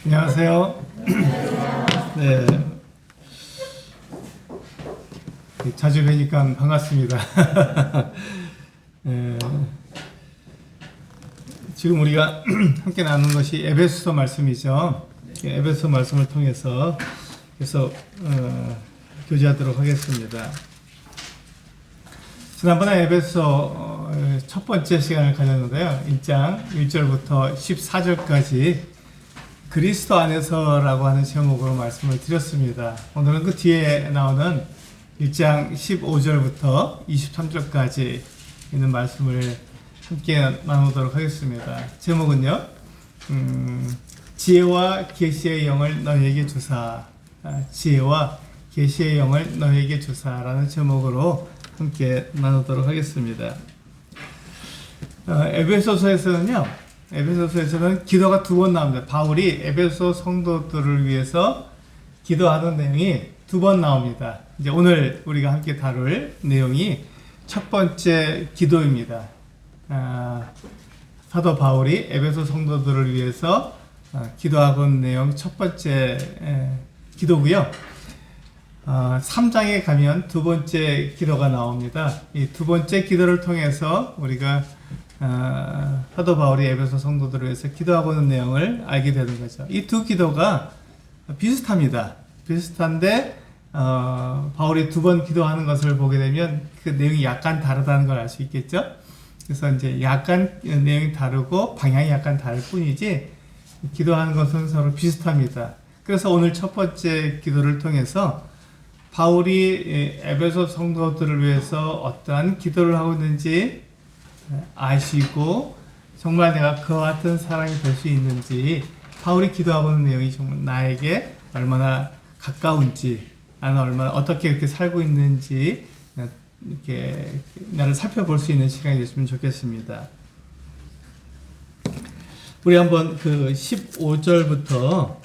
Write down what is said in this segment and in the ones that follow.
안녕하세요. 네, 자주 뵈니까 반갑습니다. 네, 지금 우리가 함께 나눈 것이 에베소서 말씀이죠. 에베소 말씀을 통해서 계속 교제하도록 하겠습니다. 지난번에 에베소 첫 번째 시간을 가졌는데요. 1장 1절부터 14절까지 그리스도 안에서라고 하는 제목으로 말씀을 드렸습니다. 오늘은 그 뒤에 나오는 1장 15절부터 23절까지 있는 말씀을 함께 나누도록 하겠습니다. 제목은요, 지혜와 계시의 영을 너희에게 주사, 지혜와 계시의 영을 너희에게 주사라는 제목으로 함께 나누도록 하겠습니다. 에베소서에서는 기도가 두 번 나옵니다. 바울이 에베소 성도들을 위해서 기도하는 내용이 두 번 나옵니다. 이제 오늘 우리가 함께 다룰 내용이 첫 번째 기도입니다. 사도 바울이 에베소 성도들을 위해서 기도하는 내용 첫 번째 기도고요. 3장에 가면 두 번째 기도가 나옵니다. 이 두 번째 기도를 통해서 우리가 사도 바울이 에베소 성도들을 위해서 기도하고 있는 내용을 알게 되는 거죠. 이 두 기도가 비슷합니다. 비슷한데 바울이 두 번 기도하는 것을 보게 되면 그 내용이 약간 다르다는 걸 알 수 있겠죠. 그래서 이제 약간 내용이 다르고 방향이 약간 다를 뿐이지 기도하는 것은 서로 비슷합니다. 그래서 오늘 첫 번째 기도를 통해서 바울이 에베소 성도들을 위해서 어떠한 기도를 하고 있는지 아시고 정말 내가 그와 같은 사람이 될 수 있는지, 바울이 기도하고 있는 내용이 정말 나에게 얼마나 가까운지, 나는 얼마나 어떻게 이렇게 살고 있는지 이렇게 나를 살펴볼 수 있는 시간이 됐으면 좋겠습니다. 우리 한번 그 15절부터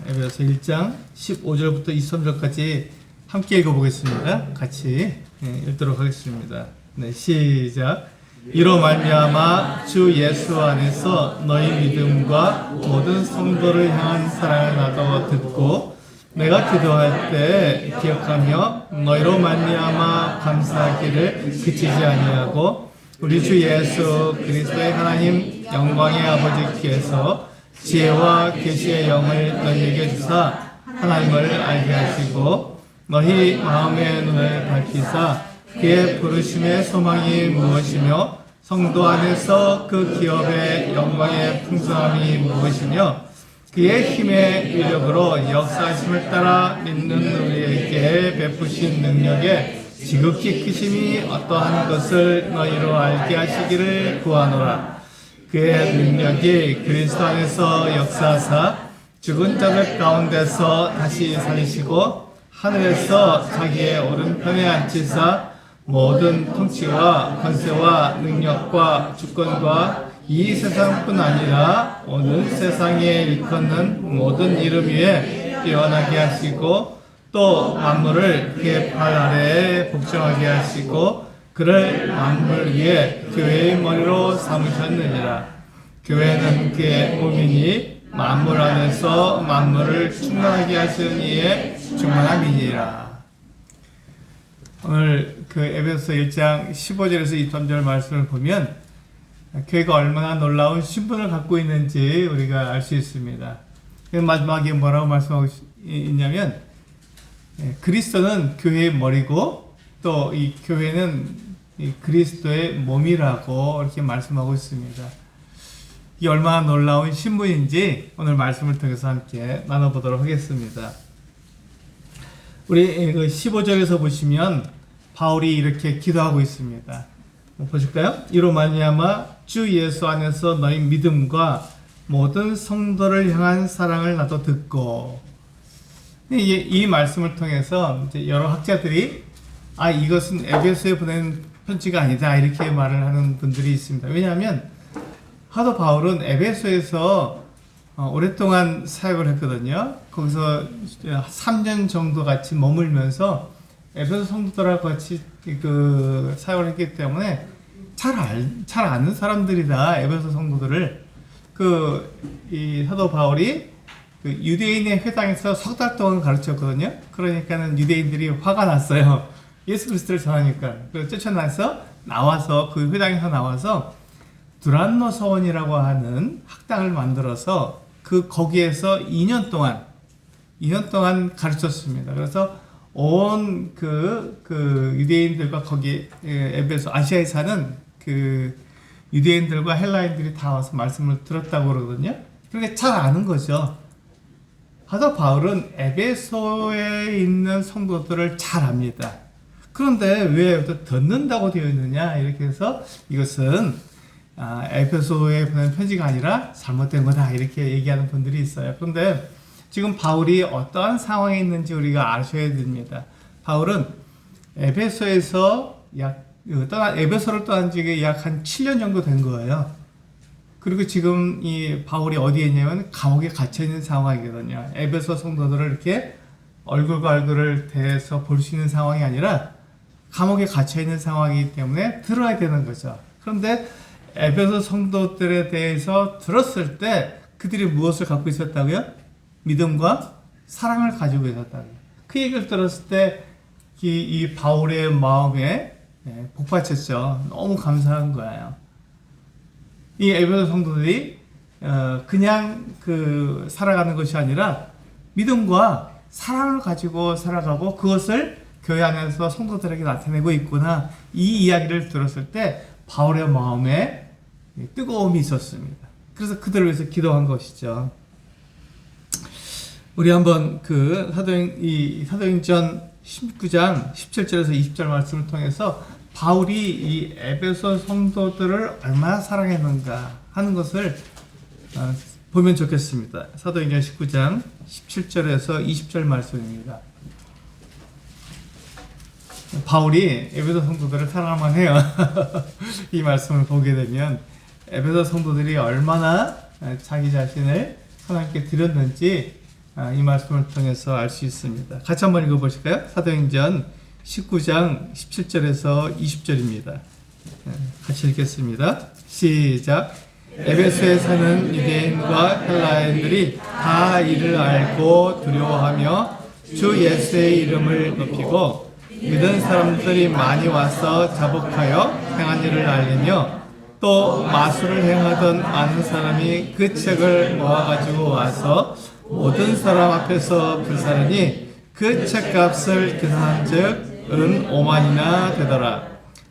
에베소서 1장 15절부터 23절까지 함께 읽어보겠습니다. 같이 읽도록 하겠습니다. 네, 시작. 이로 말미암아 주 예수 안에서 너희 믿음과 모든 성도를 향한 사랑을 나도 듣고 내가 기도할 때 기억하며 너희로 말미암아 감사하기를 그치지 아니하고 우리 주 예수 그리스도의 하나님 영광의 아버지께서 지혜와 계시의 영을 너희에게 주사 하나님을 알게 하시고 너희 마음의 눈을 밝히사 그의 부르심의 소망이 무엇이며 성도 안에서 그 기업의 영광의 풍성함이 무엇이며 그의 힘의 위력으로 역사하심을 따라 믿는 우리에게 베푸신 능력에 지극히 크심이 어떠한 것을 너희로 알게 하시기를 구하노라. 그의 능력이 그리스도 안에서 역사하사 죽은 자들 가운데서 다시 살리시고 하늘에서 자기의 오른편에 앉히사 모든 통치와 권세와 능력과 주권과 이 세상뿐 아니라 오는 세상에 일컫는 모든 이름 위에 뛰어나게 하시고 또 만물을 그의 발 아래에 복종하게 하시고 그를 만물 위에 교회의 머리로 삼으셨느니라. 교회는 그의 몸이니 만물 안에서 만물을 충만하게 하시는 이의 충만함이니라. 오늘 그 에베소서 1장 15절에서 23절 말씀을 보면 교회가 얼마나 놀라운 신분을 갖고 있는지 우리가 알 수 있습니다. 마지막에 뭐라고 말씀하고 있냐면 그리스도는 교회의 머리고 또 이 교회는 이 그리스도의 몸이라고 이렇게 말씀하고 있습니다. 이 얼마나 놀라운 신분인지 오늘 말씀을 통해서 함께 나눠보도록 하겠습니다. 우리 15절에서 보시면 바울이 이렇게 기도하고 있습니다. 보실까요? 이로 말미암아 주 예수 안에서 너희 믿음과 모든 성도를 향한 사랑을 나도 듣고, 이 말씀을 통해서 이제 여러 학자들이 이것은 에베소에 보낸 편지가 아니다 이렇게 말을 하는 분들이 있습니다. 왜냐하면 사도 바울은 에베소에서 오랫동안 사역을 했거든요. 거기서 3년 정도 같이 머물면서 에베소 성도들하고 같이 그 사역을 했기 때문에 잘 아는 사람들이다. 에베소 성도들을 이 사도 바울이 그 유대인의 회당에서 석 달 동안 가르쳤거든요. 그러니까는 유대인들이 화가 났어요. 예수 그리스도를 전하니까. 그래서 쫓아나서 나와서 그 회당에서 나와서 두란노 서원이라고 하는 학당을 만들어서 거기에서 2년 동안 가르쳤습니다. 그래서 온 그 유대인들과 거기 에베소 아시아에 사는 그 유대인들과 헬라인들이 다 와서 말씀을 들었다고 그러거든요. 그러니까 잘 아는 거죠. 사도 바울은 에베소에 있는 성도들을 잘 압니다. 그런데 왜 듣는다고 되어 있느냐 이렇게 해서 이것은 에베소에 보낸 편지가 아니라 잘못된 거다 이렇게 얘기하는 분들이 있어요. 그런데 지금 바울이 어떠한 상황에 있는지 우리가 아셔야 됩니다. 바울은 에베소에서 에베소를 떠난 지 약 한 7년 정도 된 거예요. 그리고 지금 이 바울이 어디에 있냐면 감옥에 갇혀 있는 상황이거든요. 에베소 성도들을 이렇게 얼굴과 얼굴을 대해서 볼 수 있는 상황이 아니라 감옥에 갇혀 있는 상황이기 때문에 들어야 되는 거죠. 그런데 에베소 성도들에 대해서 들었을 때 그들이 무엇을 갖고 있었다고요? 믿음과 사랑을 가지고 있었다고요. 그 얘기를 들었을 때 이 바울의 마음에 복받쳤죠. 너무 감사한 거예요. 이 에베소 성도들이 그냥 살아가는 것이 아니라 믿음과 사랑을 가지고 살아가고 그것을 교회 안에서 성도들에게 나타내고 있구나. 이 이야기를 들었을 때 바울의 마음에 뜨거움이 있었습니다. 그래서 그들을 위해서 기도한 것이죠. 우리 한번 사도행전 19장 17절에서 20절 말씀을 통해서 바울이 이 에베소 성도들을 얼마나 사랑했는가 하는 것을 보면 좋겠습니다. 사도행전 19장 17절에서 20절 말씀입니다. 바울이 에베소 성도들을 사랑할만 해요. 이 말씀을 보게 되면 에베소 성도들이 얼마나 자기 자신을 하나님께 드렸는지 이 말씀을 통해서 알 수 있습니다. 같이 한번 읽어보실까요? 사도행전 19장 17절에서 20절입니다. 같이 읽겠습니다. 시작. 에베소에 사는 유대인과 헬라인들이 다 이를 알고 두려워하며 주 예수의 이름을 높이고 믿은 사람들이 많이 와서 자복하여 행한 일을 알리며 또 마술을 행하던 많은 사람이 그 책을 모아가지고 와서 모든 사람 앞에서 불사르니 그 책값을 계산한 즉 은 5만이나 되더라.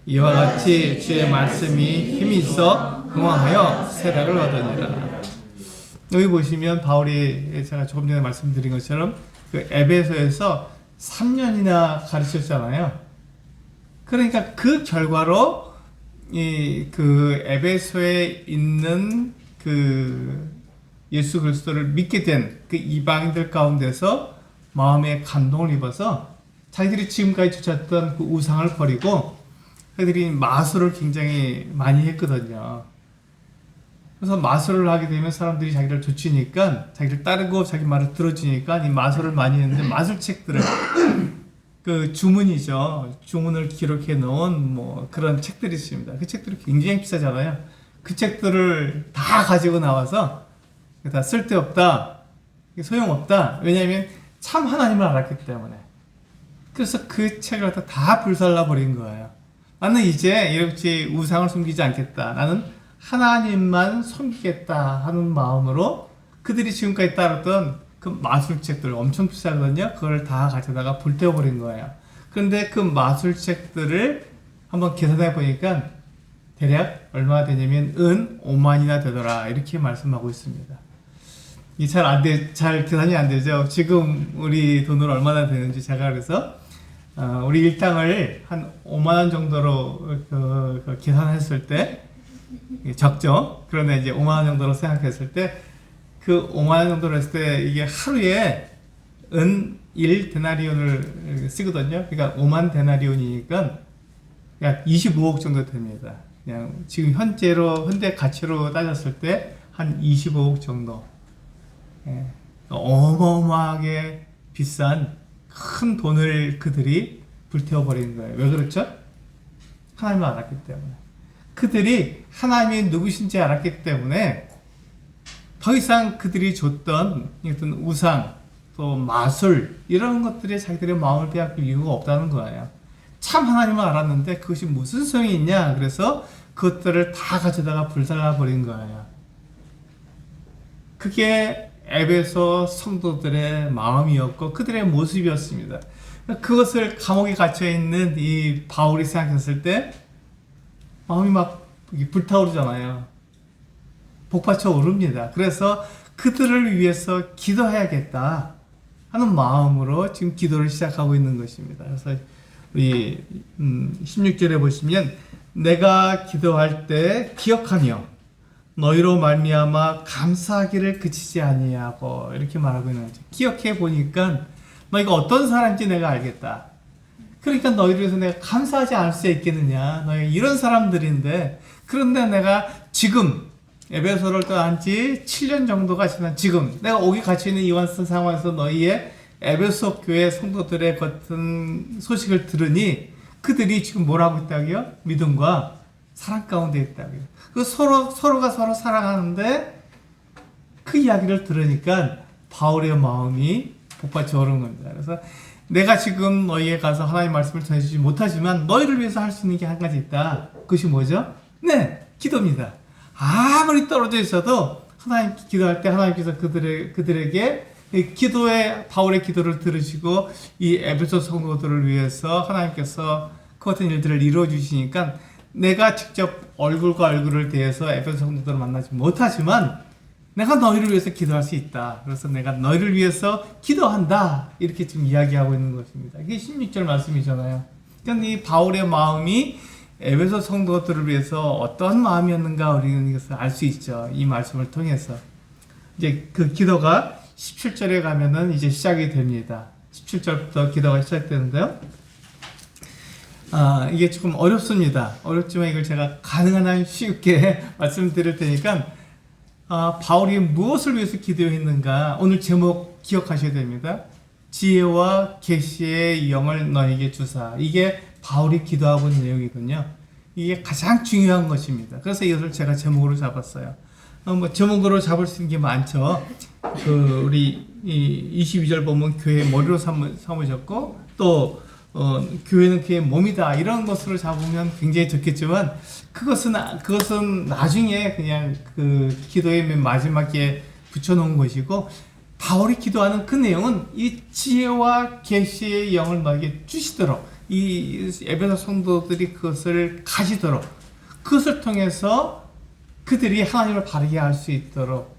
이와 같이 주의 말씀이 힘이 있어 흥왕하여 세락을 얻으니라. 여기 보시면 바울이 제가 조금 전에 말씀드린 것처럼 그 에베소에서 3년이나 가르쳤잖아요. 그러니까 그 결과로 그 에베소에 있는 그 예수 그리스도를 믿게 된 그 이방인들 가운데서 마음에 감동을 입어서 자기들이 지금까지 쫓았던 그 우상을 버리고 자기들이 마술을 굉장히 많이 했거든요. 그래서 마술을 하게 되면 사람들이 자기를 쫓으니까 자기를 따르고 자기 말을 들어주니까 이 마술을 많이 했는데 마술책들을 그 주문이죠. 주문을 기록해 놓은 뭐 그런 책들이 있습니다. 그 책들이 굉장히 비싸잖아요. 그 책들을 다 가지고 나와서 다 쓸데없다, 소용없다. 왜냐하면 참 하나님을 알았기 때문에. 그래서 그 책을 다 불살라 버린 거예요. 나는 이제 이렇게 우상을 섬기지 않겠다. 나는 하나님만 섬기겠다 하는 마음으로 그들이 지금까지 따랐던 그 마술책들 엄청 비싸거든요. 그걸 다 가져다가 불태워버린 거예요. 그런데 그 마술책들을 한번 계산해 보니까 대략 얼마나 되냐면 은 5만이나 되더라. 이렇게 말씀하고 있습니다. 이 잘 계산이 안 되죠. 지금 우리 돈으로 얼마나 되는지 제가 그래서 우리 일당을 한 5만 원 정도로 계산했을 때 적죠. 그런데 이제 5만 원 정도로 생각했을 때 그 5만 원 정도로 했을 때 이게 하루에 은 1데나리온을 쓰거든요. 그러니까 5만 데나리온이니까 약 25억 정도 됩니다. 그냥 지금 현대 가치로 따졌을 때 한 25억 정도. 예. 어마어마하게 비싼 큰 돈을 그들이 불태워버린 거예요. 왜 그렇죠? 하나님을 알았기 때문에. 그들이 하나님이 누구신지 알았기 때문에 더 이상 그들이 줬던 어떤 우상, 또 마술 이런 것들이 자기들의 마음을 빼앗길 이유가 없다는 거예요. 참 하나님을 알았는데 그것이 무슨 소용이 있냐? 그래서 그것들을 다 가져다가 불살라 버린 거예요. 그게 에베소 성도들의 마음이었고 그들의 모습이었습니다. 그것을 감옥에 갇혀 있는 이 바울이 생각했을 때 마음이 막 불타오르잖아요. 복받쳐 오릅니다. 그래서 그들을 위해서 기도해야겠다 하는 마음으로 지금 기도를 시작하고 있는 것입니다. 그래서 우리 16절에 보시면 내가 기도할 때 기억하며 너희로 말미암아 감사하기를 그치지 아니하고 이렇게 말하고 있는 거죠. 기억해 보니까 너희가 어떤 사람인지 내가 알겠다. 그러니까 너희를 위해서 내가 감사하지 않을 수 있겠느냐. 너희 이런 사람들인데 그런데 내가 지금 에베소를 떠난 지 7년 정도가 지난 지금 내가 오기 갇혀 있는 이 상황에서 너희의 에베소 교회 성도들의 같은 소식을 들으니 그들이 지금 뭘 하고 있다고요? 믿음과 사랑 가운데 있다고요. 그 서로가 서로 사랑하는데 그 이야기를 들으니까 바울의 마음이 복받쳐 오른 겁니다. 그래서 내가 지금 너희에 가서 하나님의 말씀을 전해주지 못하지만 너희를 위해서 할 수 있는 게 한 가지 있다. 그것이 뭐죠? 네, 기도입니다. 아무리 떨어져 있어도 하나님 기도할 때 하나님께서 그들에게 바울의 기도를 들으시고 이 에베소 성도들을 위해서 하나님께서 그 같은 일들을 이루어 주시니까 내가 직접 얼굴과 얼굴을 대해서 에베소 성도들을 만나지 못하지만 내가 너희를 위해서 기도할 수 있다. 그래서 내가 너희를 위해서 기도한다. 이렇게 지금 이야기하고 있는 것입니다. 이게 16절 말씀이잖아요. 그러니까 이 바울의 마음이 에베소 성도들을 위해서 어떤 마음이었는가 우리는 이것을 알 수 있죠. 이 말씀을 통해서. 이제 그 기도가 17절에 가면은 이제 시작이 됩니다. 17절부터 기도가 시작되는데요. 이게 조금 어렵습니다. 어렵지만 이걸 제가 가능한 한 쉽게 말씀드릴 테니까 바울이 무엇을 위해서 기도했는가 오늘 제목 기억하셔야 됩니다. 지혜와 계시의 영을 너에게 주사. 이게 바울이 기도하고 있는 내용이군요. 이게 가장 중요한 것입니다. 그래서 이것을 제가 제목으로 잡았어요. 제목으로 잡을 수 있는 게 많죠. 우리 22절 보면 교회의 머리로 삼으셨고 또 교회는 그의 몸이다 이런 것으로 잡으면 굉장히 좋겠지만 그것은 나중에 그냥 그 기도의 맨 마지막에 붙여놓은 것이고 바울이 기도하는 그 내용은 이 지혜와 계시의 영을 너에게 주시도록 이 에베소 성도들이 그것을 가지도록 그것을 통해서 그들이 하나님을 바르게 할 수 있도록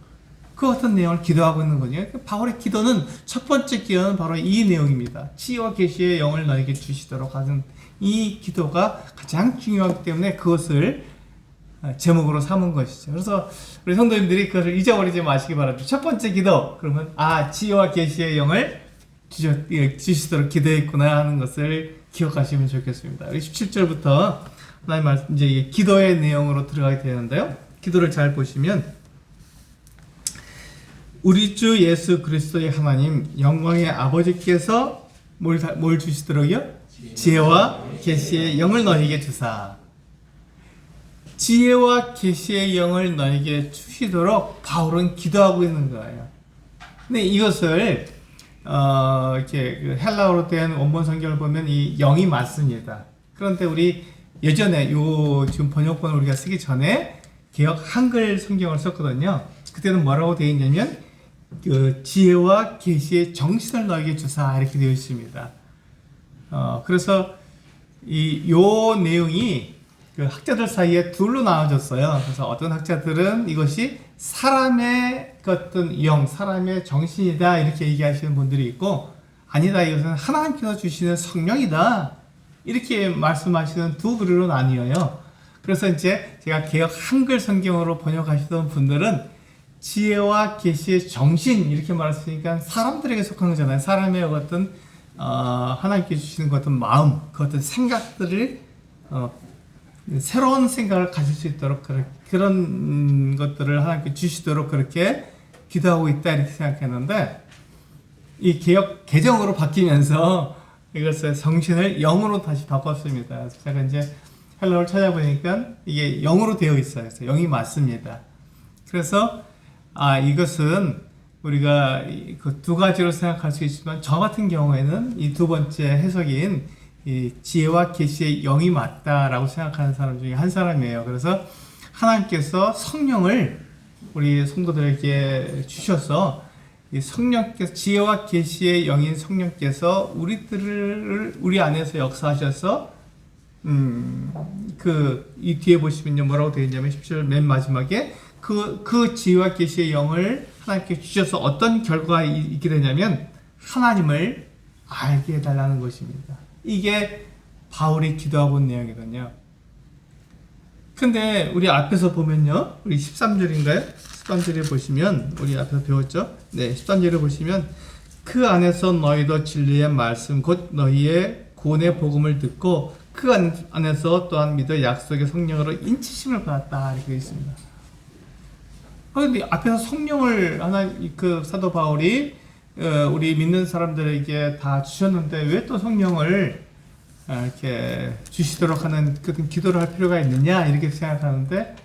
그 같은 내용을 기도하고 있는 거죠. 바울의 기도는 첫 번째 기도는 바로 이 내용입니다. 지혜와 계시의 영을 너에게 주시도록 하는 이 기도가 가장 중요하기 때문에 그것을 제목으로 삼은 것이죠. 그래서 우리 성도님들이 그것을 잊어버리지 마시기 바랍니다. 첫 번째 기도 그러면 지혜와 계시의 영을 주시도록 기도했구나 하는 것을 기억하시면 좋겠습니다. 17절부터 하나님 말씀 이제 기도의 내용으로 들어가게 되는데요. 기도를 잘 보시면 우리 주 예수 그리스도의 하나님 영광의 아버지께서 뭘 주시도록요? 지혜와 계시의 영을 너희에게 주사. 지혜와 계시의 영을 너희에게 주시도록 바울은 기도하고 있는 거예요. 근데 이것을 이렇게 헬라어로 된 원본 성경을 보면 이 영이 맞습니다. 그런데 우리 예전에 지금 번역본을 우리가 쓰기 전에 개역 한글 성경을 썼거든요. 그때는 뭐라고 되어 있냐면 그 지혜와 계시의 정신을 너에게 주사 이렇게 되어 있습니다. 그래서 요 내용이 그 학자들 사이에 둘로 나눠졌어요. 그래서 어떤 학자들은 이것이 사람의 어떤 영, 사람의 정신이다 이렇게 얘기하시는 분들이 있고 아니다 이것은 하나님께서 주시는 성령이다 이렇게 말씀하시는 두 부류로 나뉘어요. 그래서 이제 제가 개역 한글 성경으로 번역하시던 분들은 지혜와 계시의 정신 이렇게 말했으니까 사람들에게 속한 거잖아요. 사람의 어떤 하나님께 주시는 그 어떤 마음, 그 어떤 생각들을 새로운 생각을 가질 수 있도록 그런 것들을 하나님께 주시도록 그렇게 기도하고 있다 이렇게 생각했는데 이 개역 개정으로 바뀌면서 이것을 정신을 영으로 다시 바꿨습니다. 그래서 제가 이제 헬라어를 찾아보니까 이게 영으로 되어 있어요. 그래서 영이 맞습니다. 그래서 이것은 우리가 그 두 가지로 생각할 수 있지만 저 같은 경우에는 이 두 번째 해석인 이 지혜와 계시의 영이 맞다라고 생각하는 사람 중에 한 사람이에요. 그래서 하나님께서 성령을 우리 성도들에게 주셔서 이 성령께서 지혜와 계시의 영인 성령께서 우리 안에서 역사하셔서 이 뒤에 보시면요 뭐라고 되어 있냐면 10절 맨 마지막에 그 지혜와 계시의 영을 하나님께 주셔서 어떤 결과가 있게 되냐면 하나님을 알게 해달라는 것입니다. 이게 바울이 기도하고 있는 내용이거든요. 근데 우리 앞에서 보면요, 우리 13절인가요? 13절에 보시면 우리 앞에서 배웠죠? 네, 13절에 보시면 그 안에서 너희도 진리의 말씀 곧 너희의 구원의 복음을 듣고 그 안에서 또한 믿어 약속의 성령으로 인치심을 받았다 이렇게 되어 있습니다. 그런데 앞에서 성령을 그 사도 바울이 우리 믿는 사람들에게 다 주셨는데 왜 또 성령을 이렇게 주시도록 하는 그런 기도를 할 필요가 있느냐 이렇게 생각하는데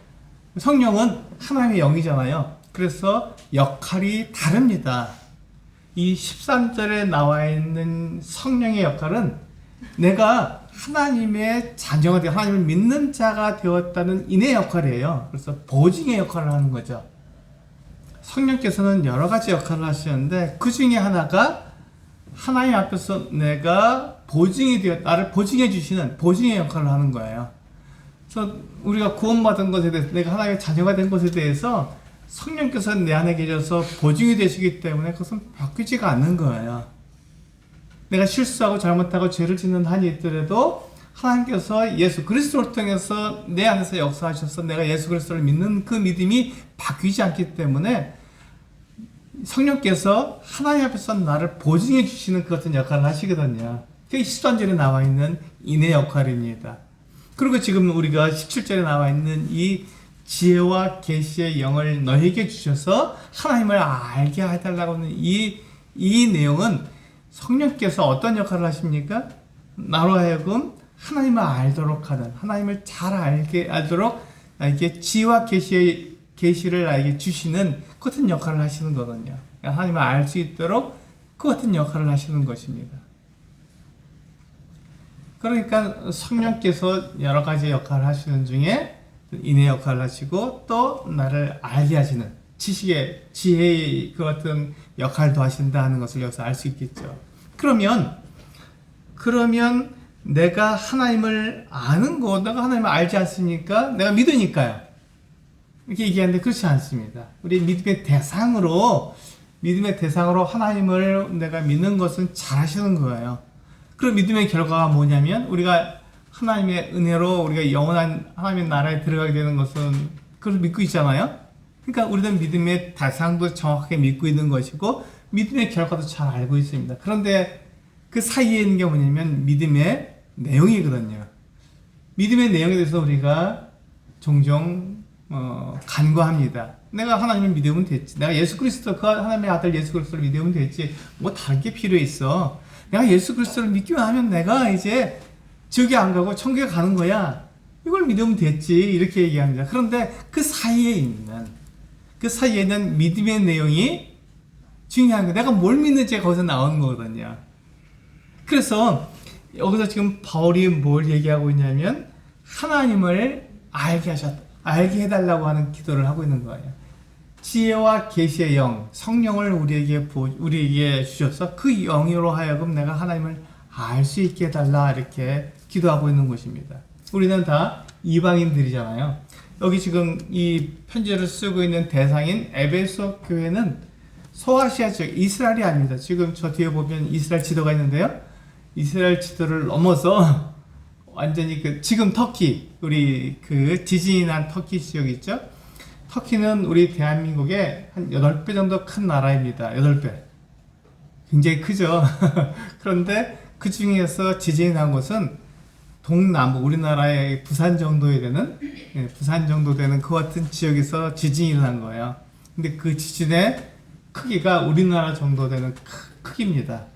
성령은 하나님의 영이잖아요. 그래서 역할이 다릅니다. 이 13절에 나와 있는 성령의 역할은 내가 하나님의 자녀가 되어 하나님을 믿는 자가 되었다는 인의 역할이에요. 그래서 보증의 역할을 하는 거죠. 성령께서는 여러 가지 역할을 하시는데 그 중에 하나가 하나님 앞에서 내가 나를 보증해 주시는 보증의 역할을 하는 거예요. 그래서 우리가 구원받은 것에 대해서 내가 하나님의 자녀가 된 것에 대해서 성령께서 내 안에 계셔서 보증이 되시기 때문에 그것은 바뀌지가 않는 거예요. 내가 실수하고 잘못하고 죄를 짓는 한이 있더라도 하나님께서 예수 그리스도를 통해서 내 안에서 역사하셔서 내가 예수 그리스도를 믿는 그 믿음이 바뀌지 않기 때문에 성령께서 하나님 앞에서 나를 보증해 주시는 그 같은 역할을 하시거든요. 그게 13절에 나와 있는 인의 역할입니다. 그리고 지금 우리가 17절에 나와 있는 이 지혜와 계시의 영을 너에게 주셔서 하나님을 알게 해달라고 하는 이 내용은 성령께서 어떤 역할을 하십니까? 나로 하여금 하나님을 알도록 하는, 하나님을 잘 알도록 나에게 지혜와 계시를 나에게 주시는 그 같은 역할을 하시는 거거든요. 하나님을 알 수 있도록 그 같은 역할을 하시는 것입니다. 그러니까 성령께서 여러 가지 역할을 하시는 중에 인의 역할을 하시고 또 나를 알게 하시는 지혜의 그 같은 역할도 하신다 하는 것을 여기서 알 수 있겠죠. 그러면 내가 하나님을 아는 거, 내가 하나님을 알지 않습니까? 내가 믿으니까요. 이렇게 얘기하는데 그렇지 않습니다. 우리 믿음의 대상으로 하나님을 내가 믿는 것은 잘 하시는 거예요. 그럼 믿음의 결과가 뭐냐면 우리가 하나님의 은혜로 우리가 영원한 하나님의 나라에 들어가게 되는 것은 그걸 믿고 있잖아요. 그러니까 우리는 믿음의 대상도 정확하게 믿고 있는 것이고 믿음의 결과도 잘 알고 있습니다. 그런데 그 사이에 있는 게 뭐냐면 믿음의 내용이거든요. 믿음의 내용에 대해서 우리가 종종 간과합니다. 내가 하나님을 믿으면 됐지. 내가 예수 그리스도 그 하나님의 아들 예수 그리스도를 믿으면 됐지. 뭐 다른 게 필요해 있어. 내가 예수 그리스도를 믿기만 하면 내가 이제 지옥에 안 가고 천국에 가는 거야. 이걸 믿으면 됐지. 이렇게 얘기합니다. 그런데 그 사이에 있는 믿음의 내용이 중요한 거예요. 내가 뭘 믿는지 거기서 나오는 거거든요. 그래서 여기서 지금 바울이 뭘 얘기하고 있냐면 하나님을 알게 해달라고 하는 기도를 하고 있는 거예요. 지혜와 계시의 영, 성령을 우리에게 주셔서 그 영으로 하여금 내가 하나님을 알 수 있게 해달라 이렇게 기도하고 있는 것입니다. 우리는 다 이방인들이잖아요. 여기 지금 이 편지를 쓰고 있는 대상인 에베소 교회는 소아시아 지역, 이스라엘이 아닙니다. 지금 저 뒤에 보면 이스라엘 지도가 있는데요. 이스라엘 지도를 넘어서 완전히 지금 터키, 우리 지진이 난 터키 지역 있죠? 터키는 우리 대한민국의 한 8배 정도 큰 나라입니다. 8배. 굉장히 크죠? 그런데 그 중에서 지진이 난 곳은 동남부, 우리나라의 부산 정도 되는 그 같은 지역에서 지진이 일어난 거예요. 근데 그 지진의 크기가 우리나라 정도 되는 크기입니다.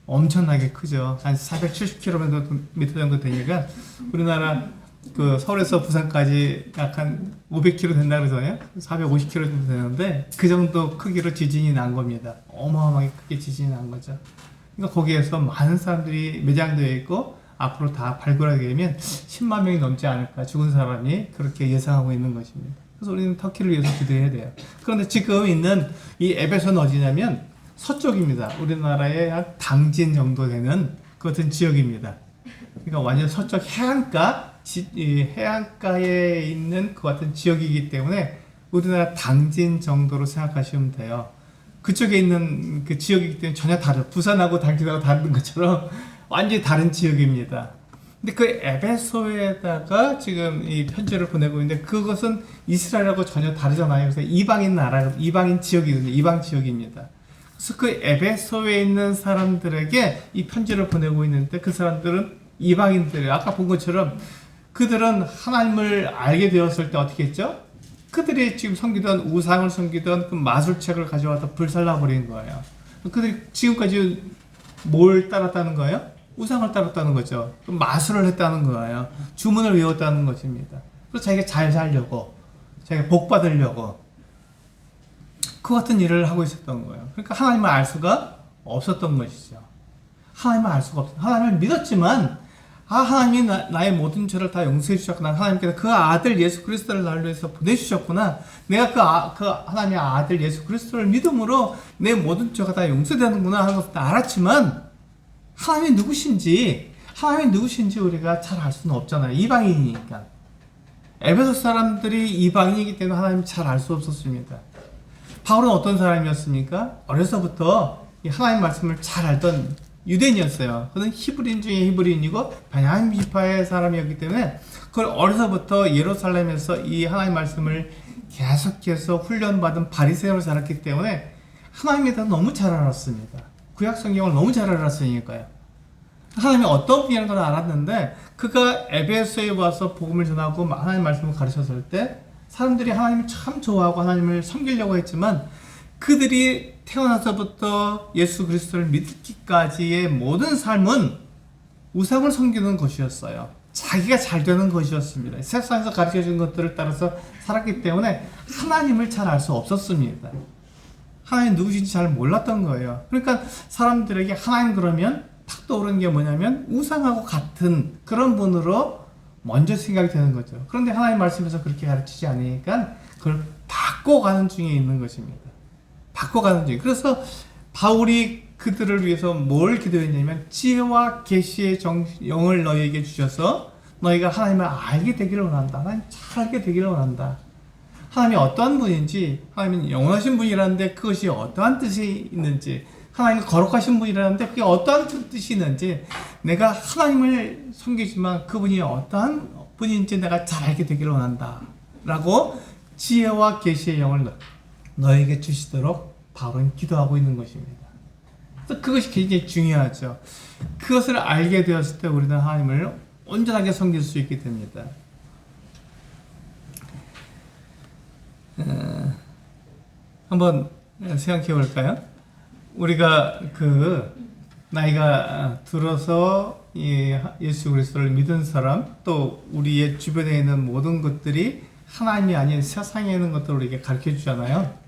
엄청나게 크죠. 한 470km 정도 되니까 우리나라 그 서울에서 부산까지 약 한 500km 된다 그러잖아요. 450km 정도 되는데 그 정도 크기로 지진이 난 겁니다. 어마어마하게 크게 지진이 난 거죠. 그러니까 거기에서 많은 사람들이 매장되어 있고 앞으로 다 발굴하게 되면 10만 명이 넘지 않을까, 죽은 사람이 그렇게 예상하고 있는 것입니다. 그래서 우리는 터키를 위해서 기도해야 돼요. 그런데 지금 있는 이 에베소는 어디냐면 서쪽입니다. 우리나라의 한 당진 정도 되는 그 같은 지역입니다. 그러니까 완전 서쪽 해안가, 이 해안가에 있는 그 같은 지역이기 때문에 우리나라 당진 정도로 생각하시면 돼요. 그쪽에 있는 그 지역이기 때문에 전혀 다르죠. 부산하고 당진하고 다른 것처럼 완전히 다른 지역입니다. 근데 그 에베소에다가 지금 이 편지를 보내고 있는데 그것은 이스라엘하고 전혀 다르잖아요. 그래서 이방인 나라, 이방인 지역이거든요. 이방 지역입니다. 그래서 그 에베소에 있는 사람들에게 이 편지를 보내고 있는데 그 사람들은 이방인들이에요. 아까 본 것처럼 그들은 하나님을 알게 되었을 때 어떻게 했죠? 그들이 지금 섬기던 우상을 섬기던 그 마술책을 가져와서 불살라 버린 거예요. 그들이 지금까지 뭘 따랐다는 거예요? 우상을 따랐다는 거죠. 마술을 했다는 거예요. 주문을 외웠다는 것입니다. 그래서 자기가 잘 살려고, 자기가 복 받으려고 그 같은 일을 하고 있었던 거예요. 그러니까 하나님을 알 수가 없었던 것이죠. 하나님을 알 수가 없어요. 하나님을 믿었지만 하나님이 나의 모든 죄를 다 용서해 주셨구나. 하나님께서 그 아들 예수 그리스도를 나를 위해서 보내주셨구나. 내가 그 하나님의 아들 예수 그리스도를 믿음으로 내 모든 죄가 다 용서되는구나 하는 것을 알았지만 하나님이 누구신지 우리가 잘 알 수는 없잖아요. 이방인이니까. 에베소 사람들이 이방인이기 때문에 하나님 잘 알 수 없었습니다. 바울은 어떤 사람이었습니까? 어려서부터 하나님 말씀을 잘 알던 유대인이었어요. 그는 히브리인 중에 히브리인이고 베냐민 지파의 사람이었기 때문에 그걸 어려서부터 예루살렘에서 이 하나님 말씀을 계속해서 훈련받은 바리새인으로 자랐기 때문에 하나님에 대해서 너무 잘 알았습니다. 구약 성경을 너무 잘 알았으니까요. 하나님이 어떤 분이라는 걸 알았는데 그가 에베소에 와서 복음을 전하고 하나님 말씀을 가르쳤을 때 사람들이 하나님을 참 좋아하고 하나님을 섬기려고 했지만 그들이 태어나서부터 예수 그리스도를 믿기까지의 모든 삶은 우상을 섬기는 것이었어요. 자기가 잘 되는 것이었습니다. 세상에서 가르쳐준 것들을 따라서 살았기 때문에 하나님을 잘 알 수 없었습니다. 하나님 누구신지 잘 몰랐던 거예요. 그러니까 사람들에게 하나님 그러면 탁 떠오르는 게 뭐냐면 우상하고 같은 그런 분으로 먼저 생각이 되는 거죠. 그런데 하나님 말씀에서 그렇게 가르치지 않으니까 그걸 바꿔가는 중에 있는 것입니다. 바꿔가는 중에. 그래서 바울이 그들을 위해서 뭘 기도했냐면 지혜와 계시의 영을 너희에게 주셔서 너희가 하나님을 알게 되기를 원한다. 하나님 잘 알게 되기를 원한다. 하나님이 어떠한 분인지, 하나님은 영원하신 분이라는데 그것이 어떠한 뜻이 있는지, 하나님은 거룩하신 분이라는데 그게 어떠한 뜻이 있는지, 내가 하나님을 섬기지만 그분이 어떠한 분인지 내가 잘 알게 되기를 원한다. 라고 지혜와 계시의 영을 너에게 주시도록 바울은 기도하고 있는 것입니다. 그래서 그것이 굉장히 중요하죠. 그것을 알게 되었을 때 우리는 하나님을 온전하게 섬길 수 있게 됩니다. 한번 생각해 볼까요? 우리가 그 나이가 들어서 예수 그리스도를 믿은 사람, 또 우리의 주변에 있는 모든 것들이 하나님이 아닌 세상에 있는 것들을 우리에게 가르쳐 주잖아요.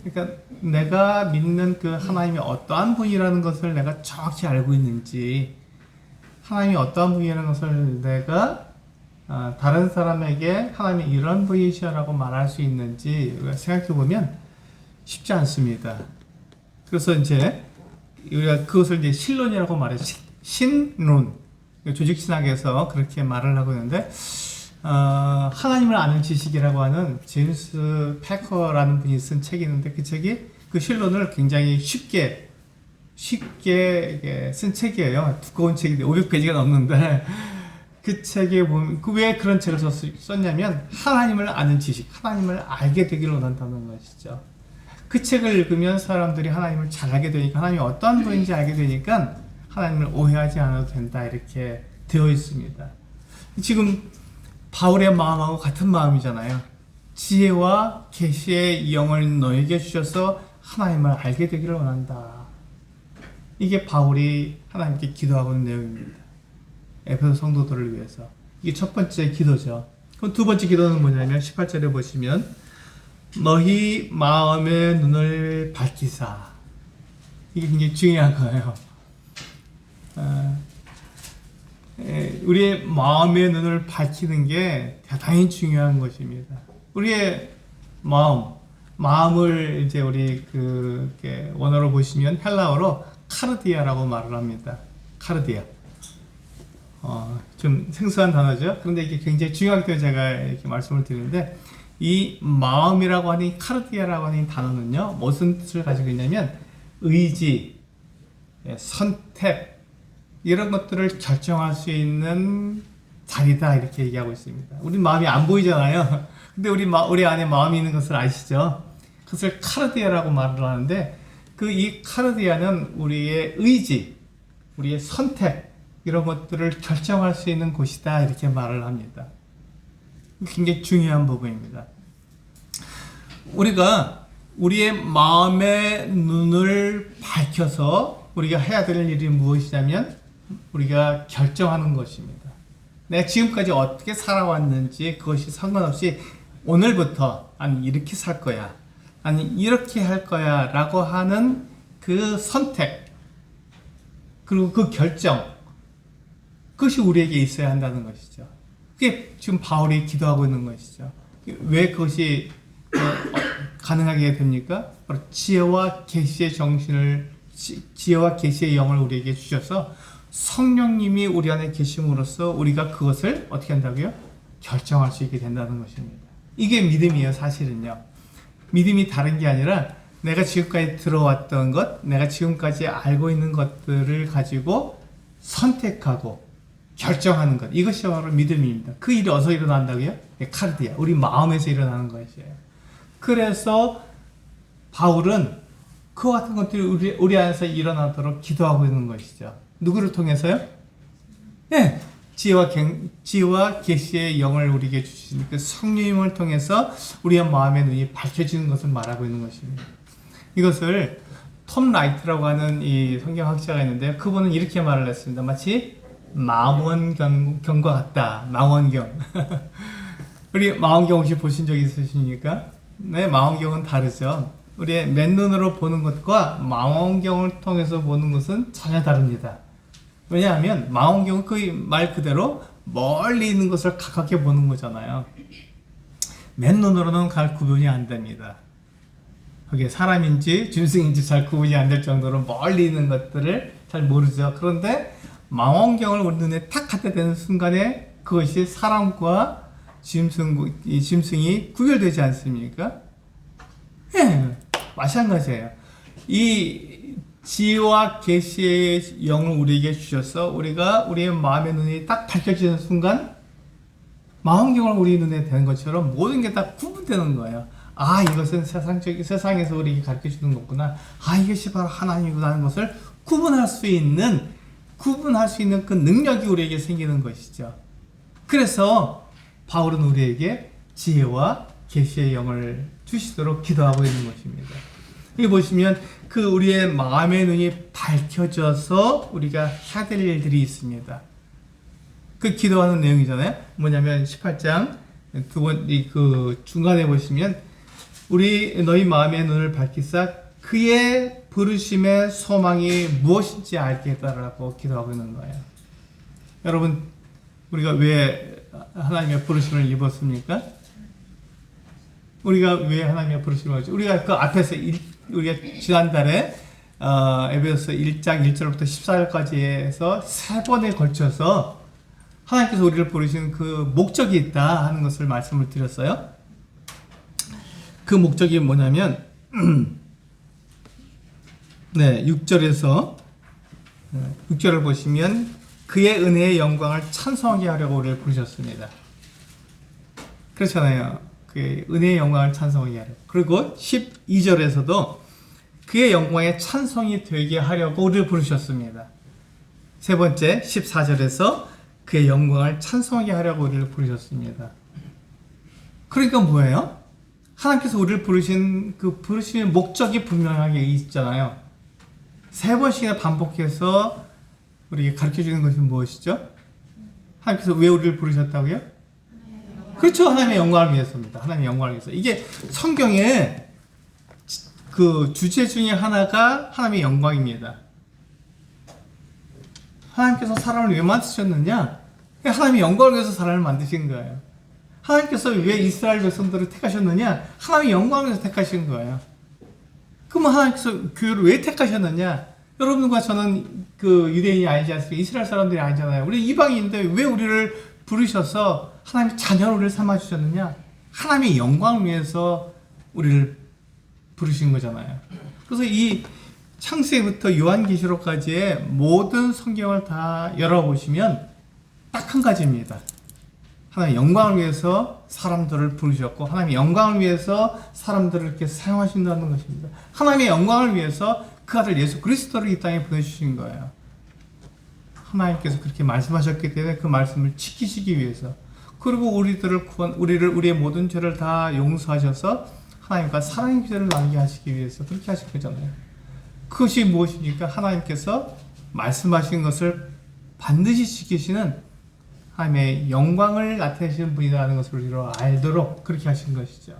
그러니까 내가 믿는 그 하나님이 어떠한 분이라는 것을 내가 정확히 알고 있는지, 하나님이 어떠한 분이라는 것을 내가 다른 사람에게 하나님이 이런 분이시라고 말할 수 있는지 생각해 보면 쉽지 않습니다. 그래서 이제 우리가 그것을 이제 신론이라고 말해요. 신론. 조직신학에서 그렇게 말을 하고 있는데, 하나님을 아는 지식이라고 하는 제임스 패커라는 분이 쓴 책이 있는데 그 책이 그 신론을 굉장히 쉽게 쓴 책이에요. 두꺼운 책인데 500페이지가 넘는데 그 책에 보면 왜 그런 책을 썼냐면 하나님을 아는 지식, 하나님을 알게 되기를 원한다는 것이죠. 그 책을 읽으면 사람들이 하나님을 잘 알게 되니까, 하나님이 어떤 분인지 알게 되니까 하나님을 오해하지 않아도 된다, 이렇게 되어 있습니다. 지금 바울의 마음하고 같은 마음이잖아요. 지혜와 계시의 영을 너에게 주셔서 하나님을 알게 되기를 원한다. 이게 바울이 하나님께 기도하고 있는 내용입니다. 에베소 성도들을 위해서. 이게 첫 번째 기도죠. 그럼 두 번째 기도는 뭐냐면 18절에 보시면 너희 마음의 눈을 밝히사. 이게 굉장히 중요한 거예요. 우리의 마음의 눈을 밝히는 게 대단히 중요한 것입니다. 우리의 마음을 이제 우리 원어로 보시면 헬라어로 카르디아라고 말을 합니다. 카르디아. 좀 생소한 단어죠. 그런데 이게 굉장히 중요하기 때문에 제가 이렇게 말씀을 드리는데, 이 마음이라고 하는 카르디아라고 하는 단어는요, 무슨 뜻을 가지고 있냐면 의지, 선택, 이런 것들을 결정할 수 있는 자리다, 이렇게 얘기하고 있습니다. 우리 마음이 안 보이잖아요. 근데 우리 안에 마음이 있는 것을 아시죠? 그것을 카르디아라고 말을 하는데, 이 카르디아는 우리의 의지, 우리의 선택, 이런 것들을 결정할 수 있는 곳이다, 이렇게 말을 합니다. 굉장히 중요한 부분입니다. 우리가 우리의 마음의 눈을 밝혀서 우리가 해야 될 일이 무엇이냐면 우리가 결정하는 것입니다. 내가 지금까지 어떻게 살아왔는지 그것이 상관없이 오늘부터 아니 이렇게 살 거야, 아니 이렇게 할 거야 라고 하는 그 선택, 그리고 그 결정, 그것이 우리에게 있어야 한다는 것이죠. 그게 지금 바울이 기도하고 있는 것이죠. 왜 그것이 가능하게 됩니까? 바로 지혜와 계시의 정신을, 지혜와 계시의 영을 우리에게 주셔서 성령님이 우리 안에 계심으로써 우리가 그것을 어떻게 한다고요? 결정할 수 있게 된다는 것입니다. 이게 믿음이에요, 사실은요. 믿음이 다른 게 아니라 내가 지금까지 들어왔던 것, 내가 지금까지 알고 있는 것들을 가지고 선택하고 결정하는 것, 이것이 바로 믿음입니다. 그 일이 어디서 일어난다고요? 카르디아, 우리 마음에서 일어나는 것이에요. 그래서 바울은 그와 같은 것들이 우리 안에서 일어나도록 기도하고 있는 것이죠. 누구를 통해서요? 네, 지혜와 계시의 영을 우리에게 주시는 그 성령님을 통해서 우리의 마음의 눈이 밝혀지는 것을 말하고 있는 것입니다. 이것을 톰 라이트라고 하는 이 성경학자가 있는데요. 그분은 이렇게 말을 했습니다. 마치 망원경과 같다. 망원경. 우리 망원경 혹시 보신 적 있으십니까? 네, 망원경은 다르죠. 우리의 맨눈으로 보는 것과 망원경을 통해서 보는 것은 전혀 다릅니다. 왜냐하면 망원경은 거의 말 그대로 멀리 있는 것을 가깝게 보는 거잖아요. 맨눈으로는 잘 구분이 안 됩니다. 그게 사람인지 짐승인지 잘 구분이 안 될 정도로 멀리 있는 것들을 잘 모르죠. 그런데 망원경을 우리 눈에 탁 갖다 대는 순간에 그것이 사람과 짐승이 구별되지 않습니까? 예, 마찬가지예요. 이 지혜와 계시의 영을 우리에게 주셔서 우리가 우리의 마음의 눈이 딱 밝혀지는 순간 망원경을 우리 눈에 대는 것처럼 모든 게 다 구분되는 거예요. 아, 이것은 세상에서 우리에게 가르쳐 주는 거구나. 아, 이것이 바로 하나님이구나 하는 것을 구분할 수 있는 그 능력이 우리에게 생기는 것이죠. 그래서 바울은 우리에게 지혜와 계시의 영을 주시도록 기도하고 있는 것입니다. 여기 보시면 우리의 마음의 눈이 밝혀져서 우리가 해야 될 일들이 있습니다. 그 기도하는 내용이잖아요. 뭐냐면 18장 중간에 보시면 너희 마음의 눈을 밝히사 그의 부르심의 소망이 무엇인지 알게 해달라고 기도하고 있는 거예요. 여러분, 우리가 왜 하나님의 부르심을 입었습니까? 우리가 왜 하나님의 부르심을 입었죠? 우리가 그 앞에서 우리가 지난달에 에베소서 1장 1절부터 14절까지 해서 3번에 걸쳐서 하나님께서 우리를 부르시는 그 목적이 있다 하는 것을 말씀을 드렸어요. 그 목적이 뭐냐면 6절을 보시면 그의 은혜의 영광을 찬송하게 하려고 우리를 부르셨습니다. 그렇잖아요. 그의 은혜의 영광을 찬송하게 하려고. 그리고 12절에서도 그의 영광의 찬송이 되게 하려고 우리를 부르셨습니다. 세 번째 14절에서 그의 영광을 찬송하게 하려고 우리를 부르셨습니다. 그러니까 뭐예요? 하나님께서 우리를 부르신 그 부르심의 목적이 분명하게 있잖아요. 3번씩이나 반복해서 우리에게 가르쳐 주는 것은 무엇이죠? 하나님께서 왜 우리를 부르셨다고요? 그렇죠. 하나님의 영광을 위해서입니다. 하나님의 영광을 위해서. 이게 성경에 그 주제 중에 하나가 하나님의 영광입니다. 하나님께서 사람을 왜 만드셨느냐? 하나님의 영광을 위해서 사람을 만드신 거예요. 하나님께서 왜 이스라엘 백성들을 택하셨느냐? 하나님의 영광을 위해서 택하신 거예요. 그러면 하나님께서 교회를 왜 택하셨느냐? 여러분과 저는 그 유대인이 아니지 않습니까? 이스라엘 사람들이 아니잖아요. 우리 이방인인데 왜 우리를 부르셔서 하나님의 자녀로 우리를 삼아주셨느냐? 하나님의 영광을 위해서 우리를 부르신 거잖아요. 그래서 이 창세기부터 요한계시록까지의 모든 성경을 다 열어보시면 딱 한 가지입니다. 하나님의 영광을 위해서 사람들을 부르셨고 하나님의 영광을 위해서 사람들을 이렇게 사용하신다는 것입니다. 하나님의 영광을 위해서 그 아들 예수 그리스도를 이 땅에 보내주신 거예요. 하나님께서 그렇게 말씀하셨기 때문에 그 말씀을 지키시기 위해서, 그리고 우리의 모든 죄를 다 용서하셔서 하나님과 사랑의 기회를 나누게 하시기 위해서 그렇게 하신 거잖아요. 그것이 무엇입니까? 하나님께서 말씀하신 것을 반드시 지키시는 하나님의 영광을 나타내시는 분이라는 것을 우리로 알도록 그렇게 하신 것이죠.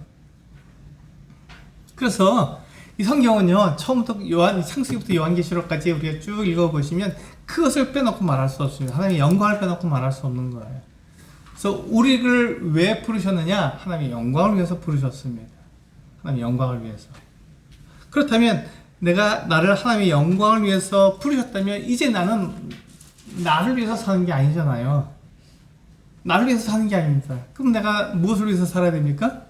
그래서 이 성경은요, 처음부터 창세기부터 요한계시록까지 우리가 쭉 읽어보시면 그것을 빼놓고 말할 수 없습니다. 하나님의 영광을 빼놓고 말할 수 없는 거예요. 그래서 우리를 왜 부르셨느냐? 하나님의 영광을 위해서 부르셨습니다. 하나님의 영광을 위해서. 그렇다면 내가 나를 하나님의 영광을 위해서 부르셨다면 이제 나는 나를 위해서 사는 게 아니잖아요. 나를 위해서 사는 게 아닙니다. 그럼 내가 무엇을 위해서 살아야 됩니까?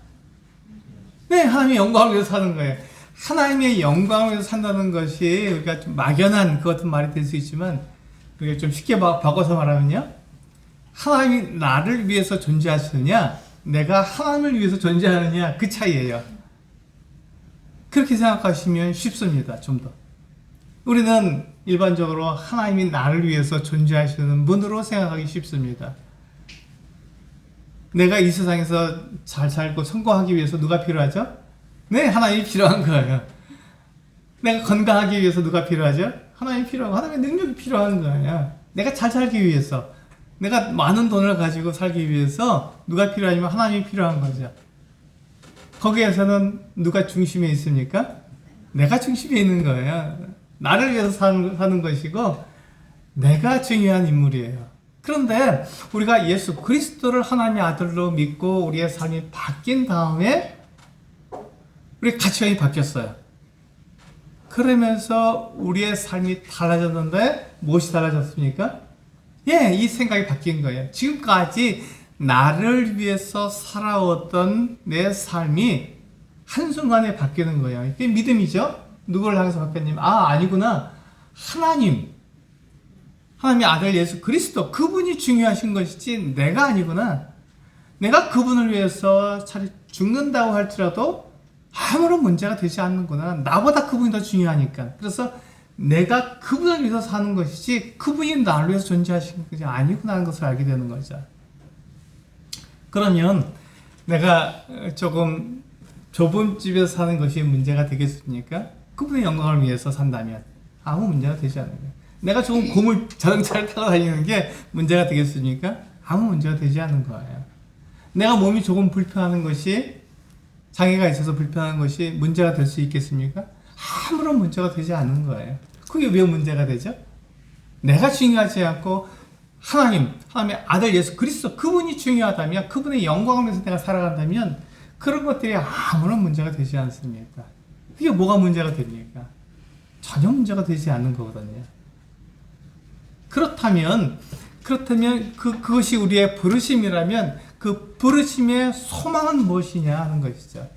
네, 하나님의 영광을 위해서 사는 거예요. 하나님의 영광을 위해서 산다는 것이 우리가 좀 막연한 그 같은 말이 될 수 있지만, 우리가 좀 쉽게 바꿔서 말하면요, 하나님이 나를 위해서 존재하시느냐, 내가 하나님을 위해서 존재하느냐, 그 차이예요. 그렇게 생각하시면 쉽습니다. 좀 더. 우리는 일반적으로 하나님이 나를 위해서 존재하시는 분으로 생각하기 쉽습니다. 내가 이 세상에서 잘 살고 성공하기 위해서 누가 필요하죠? 네, 하나님이 필요한 거예요. 내가 건강하기 위해서 누가 필요하죠? 하나님이 필요하고 하나님의 능력이 필요한 거예요. 내가 잘 살기 위해서, 내가 많은 돈을 가지고 살기 위해서 누가 필요하냐면 하나님이 필요한 거죠. 거기에서는 누가 중심에 있습니까? 내가 중심에 있는 거예요. 나를 위해서 사는 것이고 내가 중요한 인물이에요. 그런데 우리가 예수 그리스도를 하나님의 아들로 믿고 우리의 삶이 바뀐 다음에 우리 가치관이 바뀌었어요. 그러면서 우리의 삶이 달라졌는데 무엇이 달라졌습니까? 예, 이 생각이 바뀐 거예요. 지금까지 나를 위해서 살아왔던 내 삶이 한순간에 바뀌는 거예요. 이게 믿음이죠? 누구를 향해서 바뀌었냐면, 아니구나. 하나님의 아들 예수 그리스도, 그분이 중요하신 것이지 내가 아니구나. 내가 그분을 위해서 차라리 죽는다고 할지라도 아무런 문제가 되지 않는구나. 나보다 그분이 더 중요하니까. 그래서 내가 그분을 위해서 사는 것이지 그분이 나를 위해서 존재하신 것이 아니구나 하는 것을 알게 되는 거죠. 그러면 내가 조금 좁은 집에서 사는 것이 문제가 되겠습니까? 그분의 영광을 위해서 산다면 아무 문제가 되지 않는 거예요. 내가 조금 고물 자동차를 타고 다니는 게 문제가 되겠습니까? 아무 문제가 되지 않는 거예요. 내가 몸이 조금 불편한 것이, 장애가 있어서 불편한 것이 문제가 될 수 있겠습니까? 아무런 문제가 되지 않는 거예요. 그게 왜 문제가 되죠? 내가 중요하지 않고 하나님의 아들 예수 그리스도, 그분이 중요하다면, 그분의 영광을 위해서 내가 살아간다면 그런 것들이 아무런 문제가 되지 않습니다. 그게 뭐가 문제가 됩니까? 전혀 문제가 되지 않는 거거든요. 그렇다면 그것이 우리의 부르심이라면 그 부르심의 소망은 무엇이냐 하는 것이죠.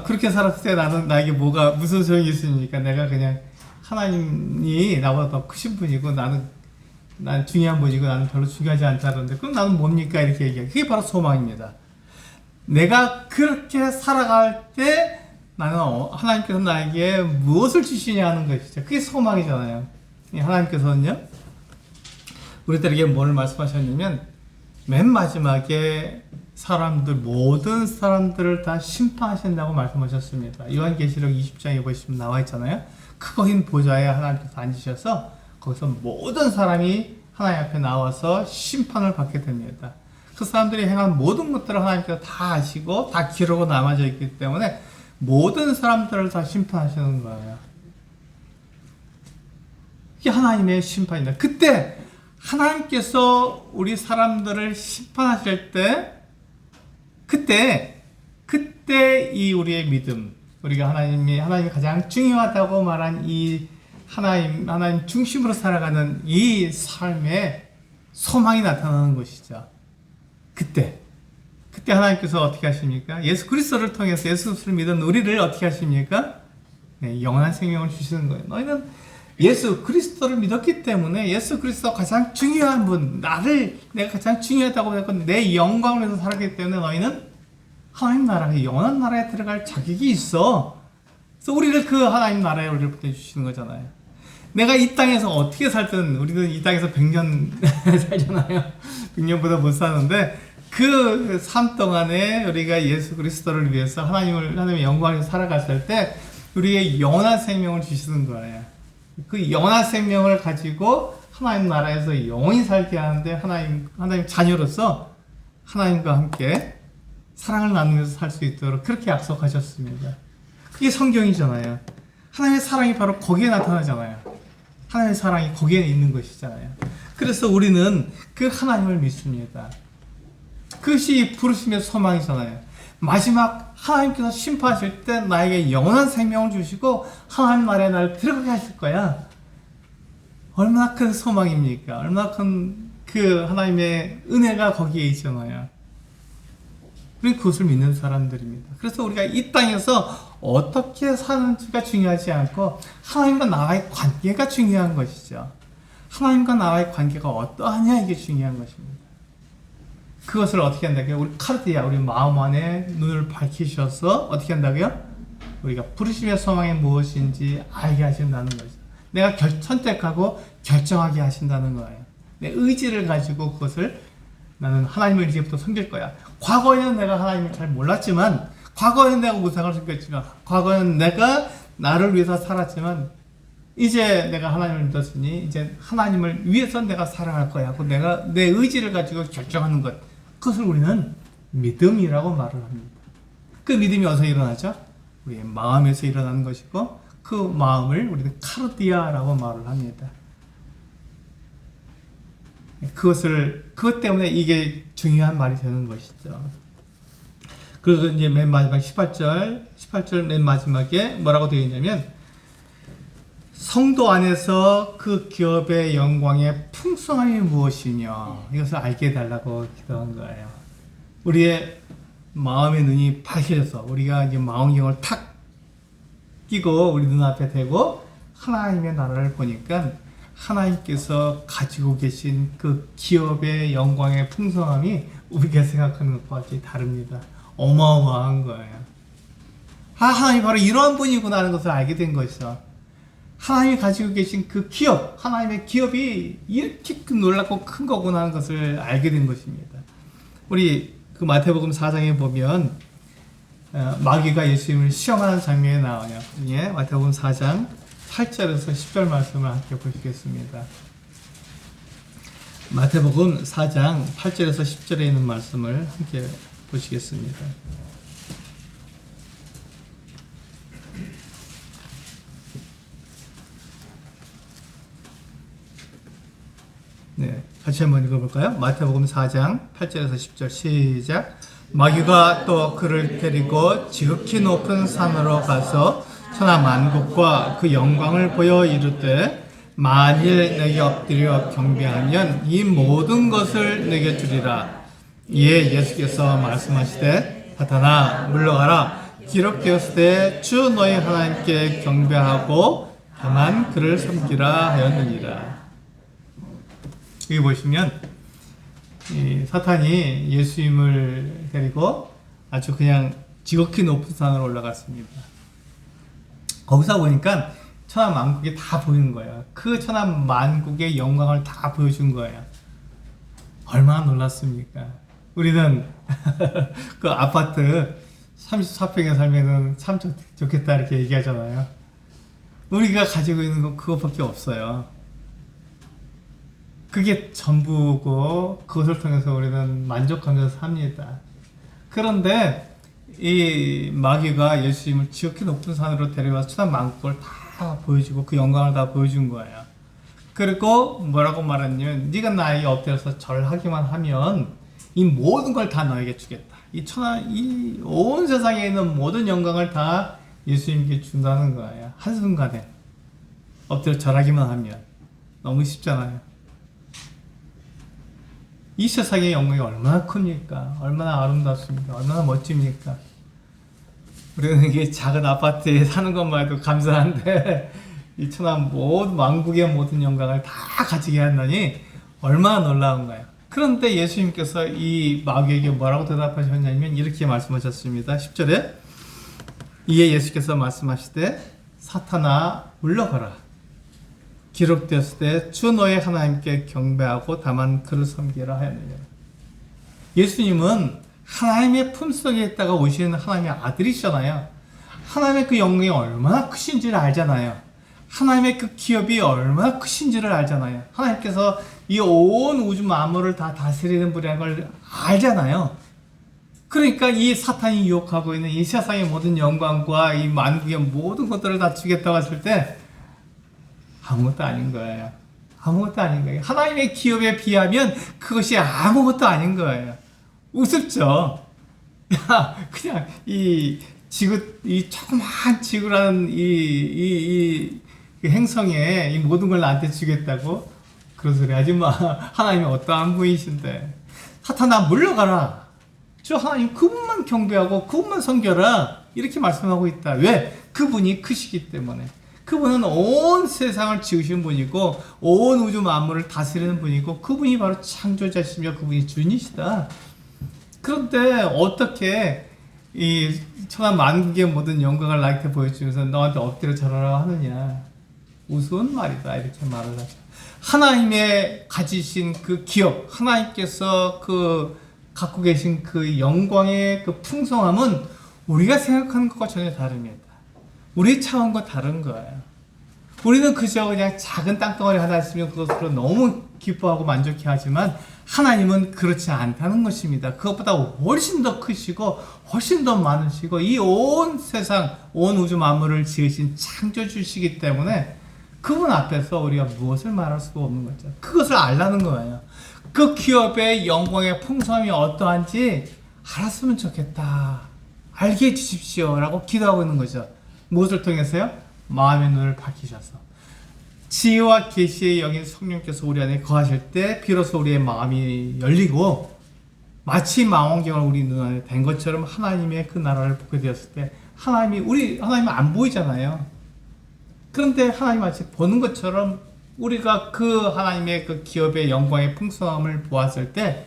그렇게 살았을 때 나에게 무슨 소용이 있습니까? 내가 그냥 하나님이 나보다 더 크신 분이고 나는 중요한 분이고 나는 별로 중요하지 않다는데 그럼 나는 뭡니까? 이렇게 얘기해요. 그게 바로 소망입니다. 내가 그렇게 살아갈 때 나는 하나님께서 나에게 무엇을 주시냐 하는 것이죠. 그게 소망이잖아요. 하나님께서는요, 우리들에게 뭘 말씀하셨냐면 맨 마지막에 모든 사람들을 다 심판하신다고 말씀하셨습니다. 요한계시록 20장에 보시면 나와 있잖아요. 크고 흰 보좌에 하나님께서 앉으셔서 거기서 모든 사람이 하나님 앞에 나와서 심판을 받게 됩니다. 그 사람들이 행한 모든 것들을 하나님께서 다 아시고 다 기록으로 남아져 있기 때문에 모든 사람들을 다 심판하시는 거예요. 이게 하나님의 심판입니다. 그때 하나님께서 우리 사람들을 심판하실 때 그때 이 우리의 믿음, 우리가 하나님이 가장 중요하다고 말한 이 하나님 중심으로 살아가는 이 삶의 소망이 나타나는 것이죠. 그때 하나님께서 어떻게 하십니까? 예수 그리스도를 통해서 예수 그리스도를 믿은 우리를 어떻게 하십니까? 네, 영원한 생명을 주시는 거예요. 너희는 예수 그리스도를 믿었기 때문에 예수 그리스도가 가장 중요한 분, 내가 가장 중요하다고 했고 내 영광을 위해서 살았기 때문에 너희는 하나님 나라에, 영원한 나라에 들어갈 자격이 있어. 그래서 우리를 그 하나님 나라에 우리를 보내주시는 거잖아요. 내가 이 땅에서 어떻게 살든 우리는 이 땅에서 100년 살잖아요. 100년보다 못 사는데 그 삶 동안에 우리가 예수 그리스도를 위해서 하나님의 영광을 위해서 살아갔을 때 우리의 영원한 생명을 주시는 거예요. 그 영원한 생명을 가지고 하나님 나라에서 영원히 살게 하는데 하나님 자녀로서 하나님과 함께 사랑을 나누면서 살 수 있도록 그렇게 약속하셨습니다. 그게 성경이잖아요. 하나님의 사랑이 바로 거기에 나타나잖아요. 하나님의 사랑이 거기에 있는 것이잖아요. 그래서 우리는 그 하나님을 믿습니다. 그것이 부르심의 소망이잖아요. 마지막 하나님께서 심판하실 때 나에게 영원한 생명을 주시고 하나님 나라에 나를 들어가게 하실 거야. 얼마나 큰 소망입니까? 얼마나 큰 그 하나님의 은혜가 거기에 있잖아요. 우리 그것을 믿는 사람들입니다. 그래서 우리가 이 땅에서 어떻게 사는지가 중요하지 않고 하나님과 나와의 관계가 중요한 것이죠. 하나님과 나와의 관계가 어떠하냐 이게 중요한 것입니다. 그것을 어떻게 한다고요? 우리 카르디아, 우리 마음 안에 눈을 밝히셔서 어떻게 한다고요? 우리가 부르심의 소망이 무엇인지 알게 하신다는 거죠. 내가 선택하고 결정하게 하신다는 거예요. 내 의지를 가지고 그것을 나는 하나님을 이제부터 섬길 거야. 과거에는 내가 하나님을 잘 몰랐지만, 과거에는 내가 우상을 섬겼지만, 과거에는 내가 나를 위해서 살았지만, 이제 내가 하나님을 믿었으니, 이제 하나님을 위해서 내가 살아갈 거야 하고 내가 내 의지를 가지고 결정하는 것. 그것을 우리는 믿음이라고 말을 합니다. 그 믿음이 어디서 일어나죠? 우리의 마음에서 일어나는 것이고, 그 마음을 우리는 카르디아라고 말을 합니다. 그것 때문에 이게 중요한 말이 되는 것이죠. 그리고 이제 맨 마지막 18절 맨 마지막에 뭐라고 되어 있냐면, 성도 안에서 그 기업의 영광의 풍성함이 무엇이며 이것을 알게 해달라고 기도한 거예요. 우리의 마음의 눈이 밝혀져서 우리가 이제 망원경을 탁 끼고 우리 눈앞에 대고 하나님의 나라를 보니까 하나님께서 가지고 계신 그 기업의 영광의 풍성함이 우리가 생각하는 것과 완전히 다릅니다. 어마어마한 거예요. 하나님이 바로 이러한 분이구나 하는 것을 알게 된 것이죠. 하나님이 가지고 계신 그 기업, 하나님의 기업이 이렇게 놀랍고 큰 거구나 하는 것을 알게 된 것입니다. 우리 그 마태복음 4장에 보면 마귀가 예수님을 시험하는 장면이 나와요. 예, 마태복음 4장 8절에서 10절 말씀을 함께 보시겠습니다. 마태복음 4장 8절에서 10절에 있는 말씀을 함께 보시겠습니다. 네, 같이 한번 읽어볼까요? 마태복음 4장 8절에서 10절 시작. 마귀가 또 그를 데리고 지극히 높은 산으로 가서 천하 만국과 그 영광을 보여 이르되 만일 내게 엎드려 경배하면 이 모든 것을 내게 주리라. 이에 예수께서 말씀하시되 사탄아 물러가라. 기록되었으되 주 너희 하나님께 경배하고 다만 그를 섬기라 하였느니라. 여기 보시면 이 사탄이 예수님을 데리고 아주 그냥 지극히 높은 산으로 올라갔습니다. 거기서 보니까 천하 만국이 다 보이는 거예요. 그 천하 만국의 영광을 다 보여준 거예요. 얼마나 놀랐습니까? 우리는 그 아파트 34평에 살면은 참 좋겠다 이렇게 얘기하잖아요. 우리가 가지고 있는 건 그것밖에 없어요. 그게 전부고 그것을 통해서 우리는 만족하면서 삽니다. 그런데 이 마귀가 예수님을 지극히 높은 산으로 데려와서 천한 만국을 다 보여주고 그 영광을 다 보여준 거예요. 그리고 뭐라고 말했냐면 네가 나에게 엎드려서 절하기만 하면 이 모든 걸 다 너에게 주겠다. 이 온 세상에 있는 모든 영광을 다 예수님께 준다는 거예요. 한순간에 엎드려 절하기만 하면. 너무 쉽잖아요. 이 세상의 영광이 얼마나 큽니까? 얼마나 아름답습니까? 얼마나 멋집니까? 우리는 이게 작은 아파트에 사는 것만 해도 감사한데 이 천한 모든 만국의 모든 영광을 다 가지게 한다니 얼마나 놀라운가요? 그런데 예수님께서 이 마귀에게 뭐라고 대답하셨냐면 이렇게 말씀하셨습니다. 10절에 이에 예수께서 말씀하시되 사탄아 물러가라. 기록되었을 때 주 너의 하나님께 경배하고 다만 그를 섬기라 하였느니라. 예수님은 하나님의 품속에 있다가 오시는 하나님의 아들이시잖아요. 하나님의 그 영광이 얼마나 크신지를 알잖아요. 하나님의 그 기업이 얼마나 크신지를 알잖아요. 하나님께서 이 온 우주 만물을 다 다스리는 분이라는 걸 알잖아요. 그러니까 이 사탄이 유혹하고 있는 이 세상의 모든 영광과 이 만국의 모든 것들을 다 주겠다고 했을 때 아무것도 아닌 거예요. 아무것도 아닌 거예요. 하나님의 기업에 비하면 그것이 아무것도 아닌 거예요. 우습죠? 그냥 이 조그만 지구라는 이 행성에 이 모든 걸 나한테 주겠다고? 그런 소리 하지 마. 하나님이 어떠한 분이신데. 사탄아 물러가라. 저 하나님 그분만 경배하고 그분만 섬겨라. 이렇게 말씀하고 있다. 왜? 그분이 크시기 때문에. 그분은 온 세상을 지으신 분이고 온 우주 만물을 다스리는 분이고 그분이 바로 창조자시며 그분이 주인이시다. 그런데 어떻게 이 천한 만국의 모든 영광을 나한테 보여주면서 너한테 엎드려 절하라 하느냐. 우스운 말이다. 이렇게 말을 하죠. 하나님의 가지신 그 기업, 하나님께서 그 갖고 계신 그 영광의 그 풍성함은 우리가 생각하는 것과 전혀 다릅니다. 우리 차원과 다른 거예요. 우리는 그저 그냥 작은 땅덩어리 하나 있으면 그것으로 너무 기뻐하고 만족해 하지만 하나님은 그렇지 않다는 것입니다. 그것보다 훨씬 더 크시고 훨씬 더 많으시고 이 온 세상, 온 우주 만물을 지으신 창조주시기 때문에 그분 앞에서 우리가 무엇을 말할 수가 없는 거죠. 그것을 알라는 거예요. 그 기업의 영광의 풍성함이 어떠한지 알았으면 좋겠다. 알게 해주십시오. 라고 기도하고 있는 거죠. 무엇을 통해서요? 마음의 눈을 밝히셔서 지혜와 계시의 영인 성령께서 우리 안에 거하실 때 비로소 우리의 마음이 열리고 마치 망원경을 우리 눈 안에 댄 것처럼 하나님의 그 나라를 보게 되었을 때 하나님은 안 보이잖아요. 그런데 하나님 마치 보는 것처럼 우리가 그 하나님의 그 기업의 영광의 풍성함을 보았을 때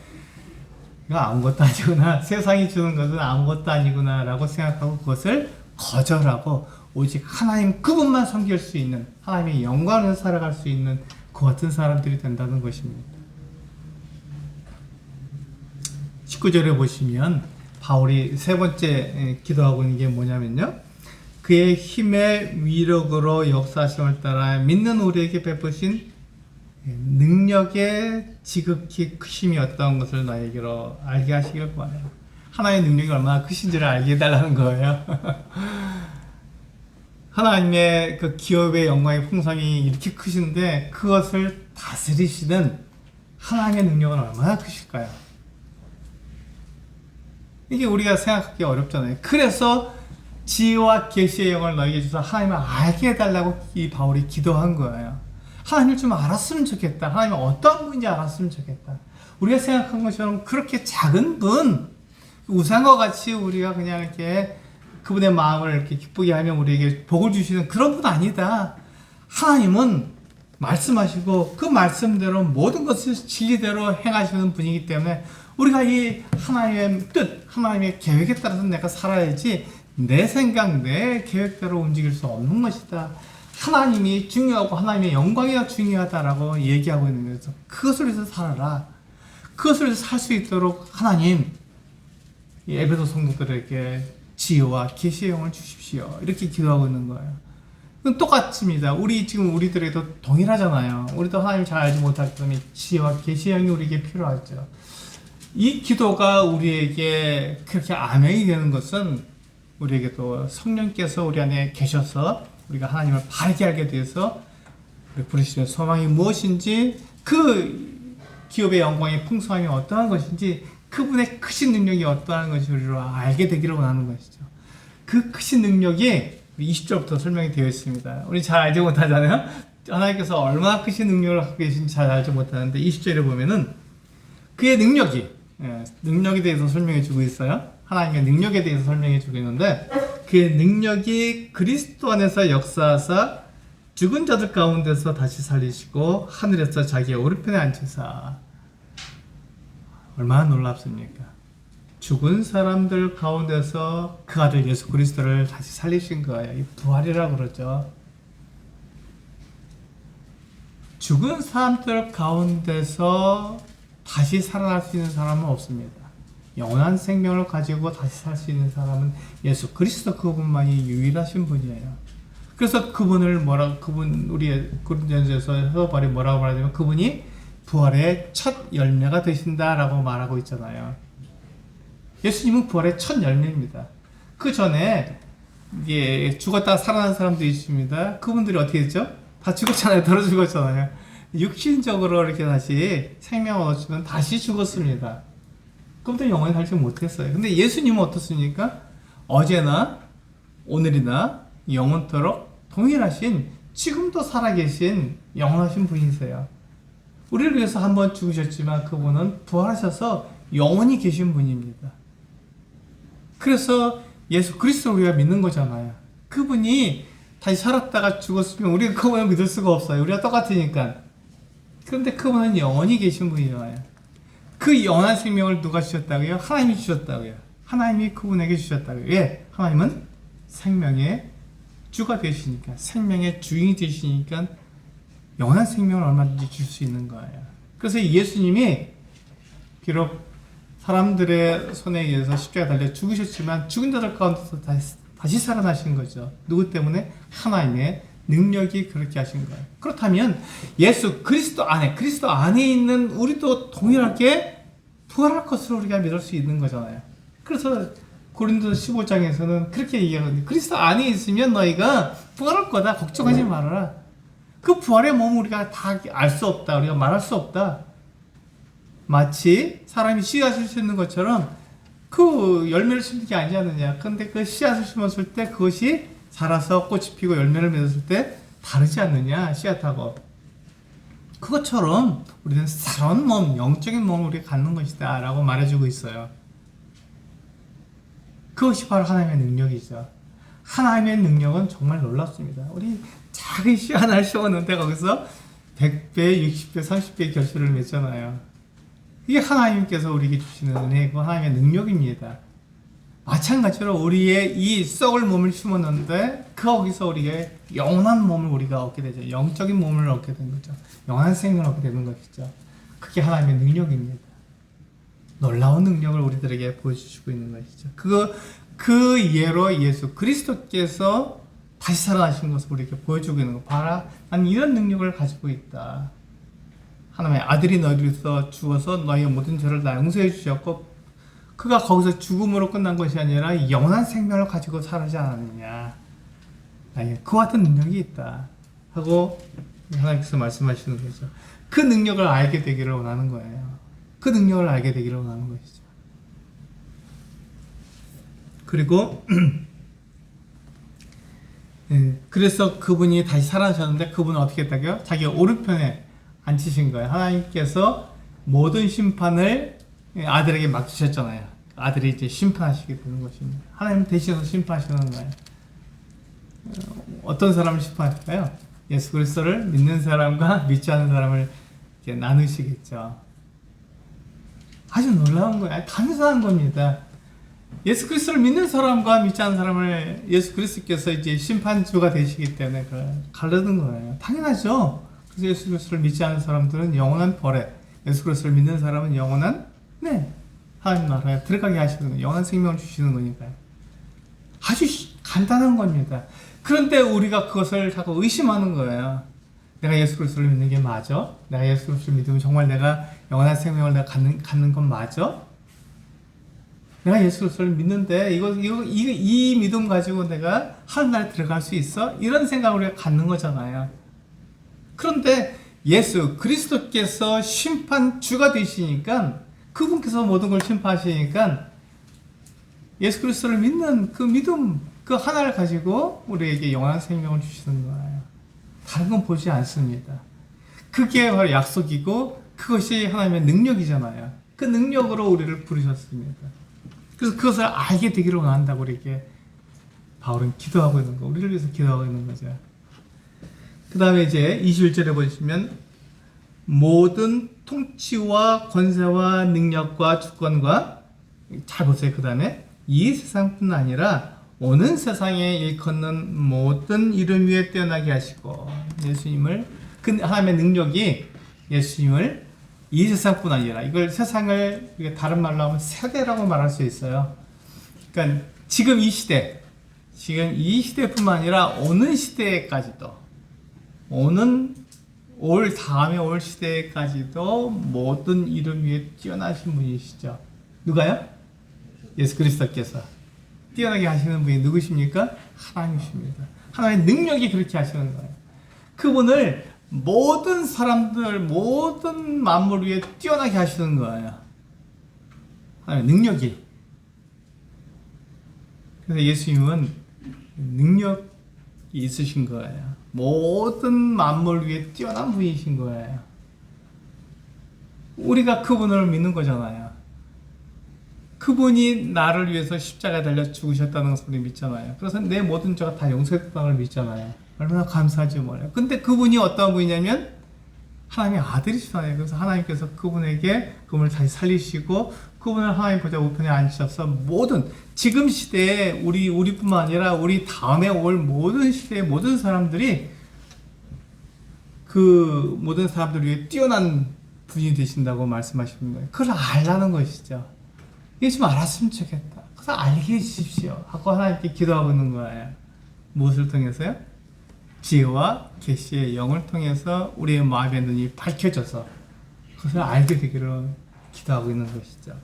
이거 아무것도 아니구나. 세상이 주는 것은 아무것도 아니구나 라고 생각하고 그것을 거절하고 오직 하나님 그분만 섬길 수 있는 하나님의 영광을 살아갈 수 있는 그 같은 사람들이 된다는 것입니다. 19절에 보시면 바울이 세 번째 기도하고 있는 게 뭐냐면요. 그의 힘의 위력으로 역사하심을 따라 믿는 우리에게 베푸신 능력의 지극히 크심이 어떤 것을 너에게로 알게 하시길 바라요. 하나님의 능력이 얼마나 크신지를 알게 해달라는 거예요. 하나님의 그 기업의 영광의 풍성이 이렇게 크신데 그것을 다스리시는 하나님의 능력은 얼마나 크실까요? 이게 우리가 생각하기 어렵잖아요. 그래서 지혜와 계시의 영을 너에게 주셔서 하나님을 알게 해달라고 이 바울이 기도한 거예요. 하나님을 좀 알았으면 좋겠다. 하나님이 어떤 분인지 알았으면 좋겠다. 우리가 생각한 것처럼 그렇게 작은 분, 우상과 같이 우리가 그냥 이렇게 그분의 마음을 이렇게 기쁘게 하면 우리에게 복을 주시는 그런 분 아니다. 하나님은 말씀하시고 그 말씀대로 모든 것을 진리대로 행하시는 분이기 때문에 우리가 이 하나님의 뜻, 하나님의 계획에 따라서 내가 살아야지 내 생각, 내 계획대로 움직일 수 없는 것이다. 하나님이 중요하고 하나님의 영광이 중요하다라고 얘기하고 있는 거죠. 그것을 위해서 살아라. 그것을 위해서 살 수 있도록 하나님, 이 에베소 성도들에게 지혜와 계시의 영을 주십시오. 이렇게 기도하고 있는 거예요. 똑같습니다. 우리들에도 동일하잖아요. 우리도 하나님 잘 알지 못하기 때문에 지혜와 계시의 영이 우리에게 필요하죠. 이 기도가 우리에게 그렇게 암행이 되는 것은 우리에게도 성령께서 우리 안에 계셔서 우리가 하나님을 바르게 알게 돼서 우리 부르시는 소망이 무엇인지, 그 기업의 영광의 풍성함이 어떠한 것인지, 그분의 크신 능력이 어떠한 것인지를 알게 되기를 원하는 것이죠. 그 크신 능력이 20절부터 설명이 되어 있습니다. 우리 잘 알지 못하잖아요. 하나님께서 얼마나 크신 능력을 갖고 계신지 잘 알지 못하는데 20절에 보면은 그의 능력에 대해서 설명해 주고 있어요. 하나님의 능력에 대해서 설명해 주고 있는데, 그의 능력이 그리스도 안에서 역사하사 죽은 자들 가운데서 다시 살리시고 하늘에서 자기의 오른편에 앉히사. 얼마나 놀랍습니까? 죽은 사람들 가운데서 그 아들 예수 그리스도를 다시 살리신 거예요. 이 부활이라고 그러죠. 죽은 사람들 가운데서 다시 살아날 수 있는 사람은 없습니다. 영원한 생명을 가지고 다시 살 수 있는 사람은 예수 그리스도 그분만이 유일하신 분이에요. 그래서 우리의 고린도전서에서 사도 바울이 뭐라고 말하냐면, 그분이 부활의 첫 열매가 되신다라고 말하고 있잖아요. 예수님은 부활의 첫 열매입니다. 그 전에 죽었다가 살아난 사람들이 있습니다. 그분들이 어떻게 했죠? 다 죽었잖아요. 덜어 죽었잖아요. 육신적으로 이렇게 다시 생명을 얻으시면 다시 죽었습니다. 그분들 영원히 살지 못했어요. 근데 예수님은 어떻습니까? 어제나 오늘이나 영원토록 동일하신, 지금도 살아계신 영원하신 분이세요. 우리를 위해서 한번 죽으셨지만 그분은 부활하셔서 영원히 계신 분입니다. 그래서 예수 그리스도를 우리가 믿는 거잖아요. 그분이 다시 살았다가 죽었으면 우리가 그분을 믿을 수가 없어요. 우리가 똑같으니까. 그런데 그분은 영원히 계신 분이잖아요. 그 영원한 생명을 누가 주셨다고요? 하나님이 주셨다고요. 하나님이 그분에게 주셨다고요. 예, 하나님은 생명의 주가 되시니까, 생명의 주인이 되시니까 영원한 생명을 얼마든지 줄 수 있는 거예요. 그래서 예수님이 비록 사람들의 손에 의해서 십자가에 달려 죽으셨지만 죽은 자들 가운데서 다시 살아나신 거죠. 누구 때문에? 하나님의 능력이 그렇게 하신 거예요. 그렇다면 예수 그리스도 안에 있는 우리도 동일하게 부활할 것으로 우리가 믿을 수 있는 거잖아요. 그래서 고린도서 15장에서는 그렇게 얘기하거든요. 그리스도 안에 있으면 너희가 부활할 거다. 걱정하지 말아라. 그 부활의 몸을 우리가 다 알 수 없다. 우리가 말할 수 없다. 마치 사람이 씨앗을 심는 것처럼 그 열매를 심는 게 아니지 않느냐. 그런데 그 씨앗을 심었을 때 그것이 자라서 꽃이 피고 열매를 맺었을 때 다르지 않느냐, 씨앗하고. 그것처럼 우리는 살아온 몸, 영적인 몸을 우리가 갖는 것이다 라고 말해주고 있어요. 그것이 바로 하나님의 능력이죠. 하나님의 능력은 정말 놀랍습니다. 우리 작은 씨 하나를 심었는데 거기서 100배, 60배, 30배의 결실을 맺잖아요. 이게 하나님께서 우리에게 주시는 은혜고 하나님의 능력입니다. 마찬가지로 우리의 이 썩을 몸을 심었는데 거기서 우리의 영원한 몸을 우리가 얻게 되죠. 영적인 몸을 얻게 된 거죠. 영원한 생명을 얻게 되는 것이죠. 그게 하나님의 능력입니다. 놀라운 능력을 우리들에게 보여주시고 있는 것이죠. 그 예로 예수 그리스도께서 다시 살아나신 것을 우리에게 보여주고 있는 거. 봐라, 나는 이런 능력을 가지고 있다. 하나님의 아들이 너희를 위해서 죽어서 너희의 모든 죄를 다 용서해 주셨고, 그가 거기서 죽음으로 끝난 것이 아니라 영원한 생명을 가지고 살지 않았느냐. 그와 같은 능력이 있다 하고 하나님께서 말씀하시는 거죠. 그 능력을 알게 되기를 원하는 거예요. 그 능력을 알게 되기를 원하는 것이죠. 그리고 그래서 그분이 다시 살아나셨는데 그분은 어떻게 했다고요? 자기 오른편에 앉히신 거예요. 하나님께서 모든 심판을 아들에게 맡기셨잖아요. 아들이 이제 심판하시게 되는 것입니다. 하나님 대신해서 심판하시는 거예요. 어떤 사람을 심판할까요? 예수 그리스도를 믿는 사람과 믿지 않는 사람을 이렇게 나누시겠죠. 아주 놀라운 거예요. 감사한 겁니다. 예수 그리스도를 믿는 사람과 믿지 않는 사람을 예수 그리스도께서 이제 심판주가 되시기 때문에 가르는 거예요. 당연하죠. 그래서 예수 그리스도를 믿지 않는 사람들은 영원한 벌에, 예수 그리스도를 믿는 사람은 영원한 하나님 나라에 들어가게 하시는 거예요. 영원한 생명을 주시는 거니까요. 아주 간단한 겁니다. 그런데 우리가 그것을 자꾸 의심하는 거예요. 내가 예수 그리스도를 믿는 게 맞아? 내가 예수 그리스도를 믿으면 정말 내가 영원한 생명을 내가 갖는 건 맞아? 내가 예수 그리스도를 믿는데 이 믿음 가지고 내가 하늘나라에 들어갈 수 있어? 이런 생각을 우리가 갖는 거잖아요. 그런데 예수 그리스도께서 심판주가 되시니까, 그분께서 모든 걸 심판하시니까 예수 그리스도를 믿는 그 믿음, 그 하나를 가지고 우리에게 영원한 생명을 주시는 거예요. 다른 건 보지 않습니다. 그게 바로 약속이고 그것이 하나님의 능력이잖아요. 그 능력으로 우리를 부르셨습니다. 그래서 그것을 알게 되기를 원한다고 우리에게 바울은 기도하고 있는 거, 우리를 위해서 기도하고 있는 거죠. 그 다음에 이제 21절에 보시면 모든 통치와 권세와 능력과 주권과, 잘 보세요. 그 다음에 이 세상뿐 아니라 오는 세상에 일컫는 모든 이름 위에 뛰어나게 하시고, 예수님을, 그 하나님의 능력이 예수님을 이 세상뿐 아니라, 이걸 세상을 다른 말로 하면 세대라고 말할 수 있어요. 그러니까 지금 이 시대뿐만 아니라 오는 시대까지도, 다음에 올 시대까지도 모든 이름 위에 뛰어나신 분이시죠. 누가요? 예수 그리스도께서 뛰어나게 하시는 분이 누구십니까? 하나님이십니다. 하나님의 능력이 그렇게 하시는 거예요. 그분을 모든 사람들, 모든 만물 위에 뛰어나게 하시는 거예요. 하나님의 능력이. 그래서 예수님은 능력이 있으신 거예요. 모든 만물 위에 뛰어난 분이신 거예요. 우리가 그분을 믿는 거잖아요. 그분이 나를 위해서 십자가에 달려 죽으셨다는 것을 우리 믿잖아요. 그래서 내 모든 죄가 다 용서했다는 걸 믿잖아요. 얼마나 감사하지 뭐래요. 근데 그분이 어떤 분이냐면 하나님의 아들이시잖아요. 그래서 하나님께서 그분을 다시 살리시고, 그분을 하나님 보좌 우편에 앉히셔서 모든, 지금 시대에 우리뿐만 아니라 우리 다음에 올 모든 시대의 모든 사람들이, 그 모든 사람들 위해 뛰어난 분이 되신다고 말씀하시는 거예요. 그걸 알라는 것이죠. 이게 좀 알았으면 좋겠다. 그래서 알게 해주십시오 하고 하나님께 기도하고 있는 거예요. 무엇을 통해서요? 지혜와 계시의 영을 통해서 우리의 마음의 눈이 밝혀져서 그것을 알게 되기를 기도하고 있는 것이죠.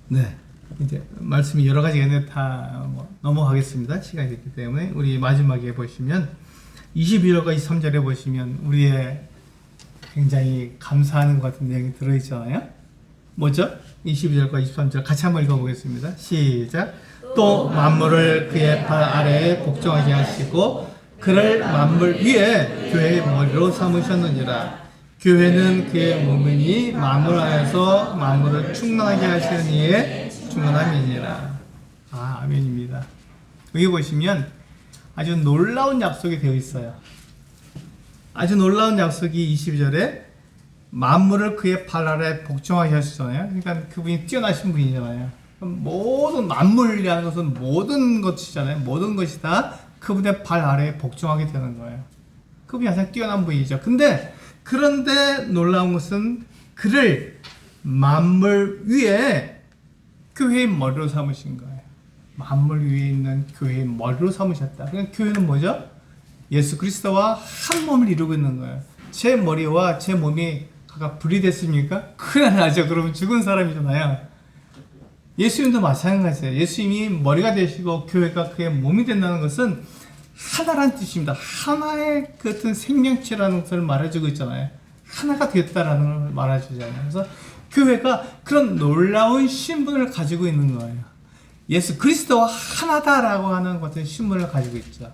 네, 이제 말씀이 여러 가지가 있는데 다 넘어가겠습니다. 시간이 됐기 때문에. 우리 마지막에 보시면 22절과 23절에 보시면 우리의 굉장히 감사하는 것 같은 내용이 들어있잖아요. 뭐죠? 22절과 23절 같이 한번 읽어보겠습니다. 시작. 또 만물을 그의 발 아래에 복종하게 하시고 그를 만물 위에 교회의 머리로 삼으셨느니라. 교회는 그의 몸이니 만물 안에서 만물을 충만하게 하시는 이의 충만함이니라. 아멘입니다. 여기 보시면 아주 놀라운 약속이 되어 있어요. 아주 놀라운 약속이 22절에 만물을 그의 발 아래 복종하게 하시잖아요. 그러니까 그분이 뛰어나신 분이잖아요. 모든 만물이라는 것은 모든 것이잖아요. 모든 것이 다 그분의 발 아래에 복종하게 되는 거예요. 그분이 가장 뛰어난 분이죠. 그런데 놀라운 것은 그를 만물 위에 교회의 머리로 삼으신 거예요. 만물 위에 있는 교회의 머리로 삼으셨다. 그러니까 교회는 뭐죠? 예수 그리스도와 한 몸을 이루고 있는 거예요. 제 머리와 제 몸이 각각 분리됐습니까? 큰일 나죠. 그러면 죽은 사람이잖아요. 예수님도 마찬가지예요. 예수님이 머리가 되시고 교회가 그의 몸이 된다는 것은 하나라는 뜻입니다. 하나의 같은 생명체라는 것을 말해주고 있잖아요. 하나가 되었다라는 걸 말해주잖아요. 그래서 교회가 그런 놀라운 신분을 가지고 있는 거예요. 예수 그리스도와 하나다라고 하는 것의 신분을 가지고 있죠.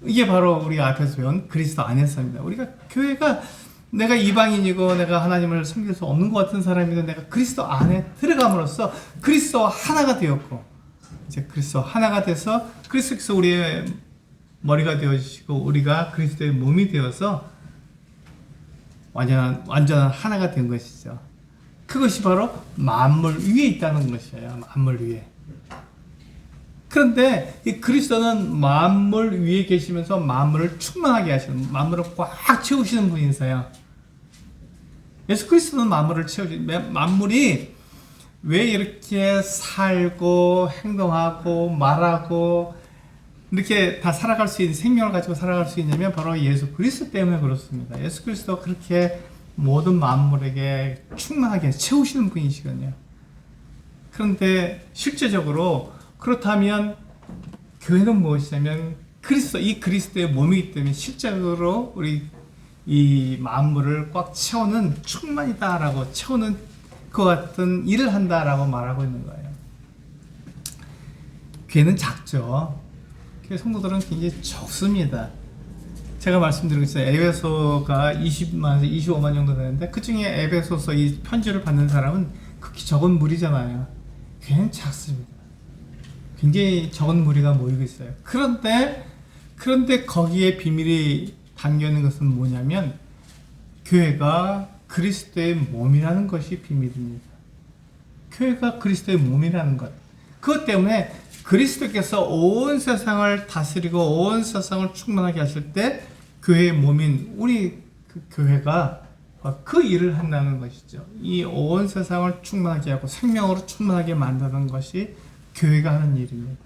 이게 바로 우리 앞에서 배운 그리스도 안에서입니다. 우리가 교회가 내가 이방인이고 내가 하나님을 섬길 수 없는 것 같은 사람인데 내가 그리스도 안에 들어감으로써 그리스도와 하나가 되었고, 이제 그리스도 하나가 돼서 그리스도께서 우리의 머리가 되어주시고 우리가 그리스도의 몸이 되어서 완전한 하나가 된 것이죠. 그것이 바로 만물 위에 있다는 것이에요. 만물 위에. 그런데 이 그리스도는 만물 위에 계시면서 만물을 충만하게 하시는, 만물을 꽉 채우시는 분이세요. 예수 그리스도는 만물을 채우시는, 만물이 왜 이렇게 살고 행동하고 말하고 이렇게 다 살아갈 수 있는 생명을 가지고 살아갈 수 있냐면 바로 예수 그리스도 때문에 그렇습니다. 예수 그리스도가 그렇게 모든 만물에게 충만하게 채우시는 분이시거든요. 그런데 실제적으로 그렇다면 교회는 무엇이냐면 이 그리스도의 몸이기 때문에 실제적으로 우리 이 만물을 꽉 채우는 충만이다라고 채우는 그 같은 일을 한다라고 말하고 있는 거예요. 교회는 작죠. 교회 성도들은 굉장히 적습니다. 제가 말씀드리고 있어요. 에베소가 20만에서 25만 정도 되는데 그 중에 에베소서 이 편지를 받는 사람은 극히 적은 무리잖아요. 교회는 작습니다. 굉장히 적은 무리가 모이고 있어요. 그런데 거기에 비밀이 담겨 있는 것은 뭐냐면 교회가 그리스도의 몸이라는 것이 비밀입니다. 교회가 그리스도의 몸이라는 것. 그것 때문에 그리스도께서 온 세상을 다스리고 온 세상을 충만하게 하실 때 교회의 몸인 우리 그 교회가 그 일을 한다는 것이죠. 이 온 세상을 충만하게 하고 생명으로 충만하게 만드는 것이 교회가 하는 일입니다.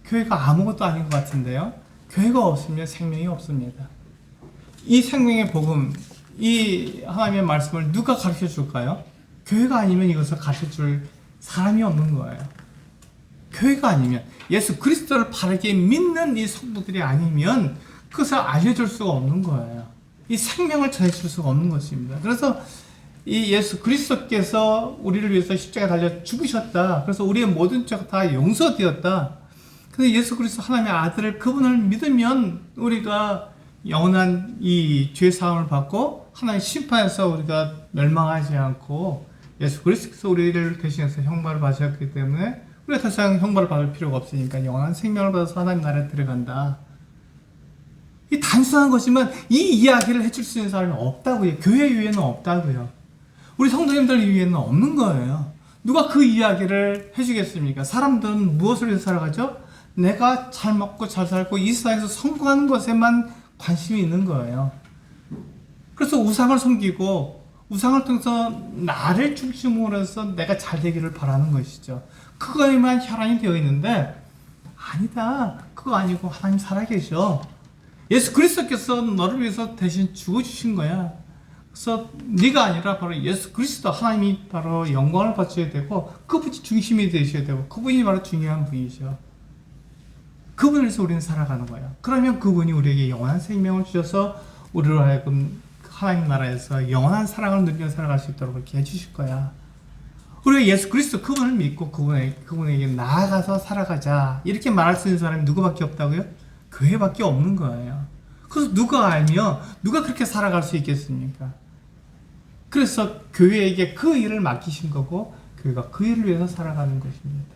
교회가 아무것도 아닌 것 같은데요. 교회가 없으면 생명이 없습니다. 이 생명의 복음, 이 하나님의 말씀을 누가 가르쳐 줄까요? 교회가 아니면 이것을 가르쳐 줄 사람이 없는 거예요. 교회가 아니면 예수 그리스도를 바르게 믿는 이 성도들이 아니면 그것을 알려줄 수가 없는 거예요. 이 생명을 전해줄 수가 없는 것입니다. 그래서 이 예수 그리스도께서 우리를 위해서 십자가에 달려 죽으셨다. 그래서 우리의 모든 죄가 다 용서되었다. 근데 예수 그리스도 하나님의 아들을 그분을 믿으면 우리가 영원한 이 죄 사함을 받고 하나님의 심판에서 우리가 멸망하지 않고 예수 그리스도께서 우리를 대신해서 형벌을 받으셨기 때문에 우리가 더 이상 형벌을 받을 필요가 없으니까 영원한 생명을 받아서 하나님 나라에 들어간다. 이 단순한 것이지만 이 이야기를 해줄 수 있는 사람이 없다고요. 교회 위에는 없다고요. 우리 성도님들 위에는 없는 거예요. 누가 그 이야기를 해주겠습니까? 사람들은 무엇을 위해서 살아가죠? 내가 잘 먹고 잘 살고 이 세상에서 성공하는 것에만 관심이 있는 거예요. 그래서 우상을 섬기고 우상을 통해서 나를 중심으로 해서 내가 잘 되기를 바라는 것이죠. 그거에만 혈안이 되어 있는데 아니다. 그거 아니고 하나님 살아계셔. 예수 그리스도께서 너를 위해서 대신 죽어주신 거야. 그래서 네가 아니라 바로 예수 그리스도 하나님이 바로 영광을 받으셔야 되고 그분이 중심이 되셔야 되고 그분이 바로 중요한 분이죠. 그분을 위해서 우리는 살아가는 거예요. 그러면 그분이 우리에게 영원한 생명을 주셔서 우리로 하여금 하나님 나라에서 영원한 사랑을 누리며 살아갈 수 있도록 그렇게 해주실 거야. 우리가 예수 그리스도 그분을 믿고 그분에게 나아가서 살아가자 이렇게 말할 수 있는 사람이 누구밖에 없다고요? 교회밖에 없는 거예요. 그래서 누가 알며 누가 그렇게 살아갈 수 있겠습니까? 그래서 교회에게 그 일을 맡기신 거고 교회가 그 일을 위해서 살아가는 것입니다.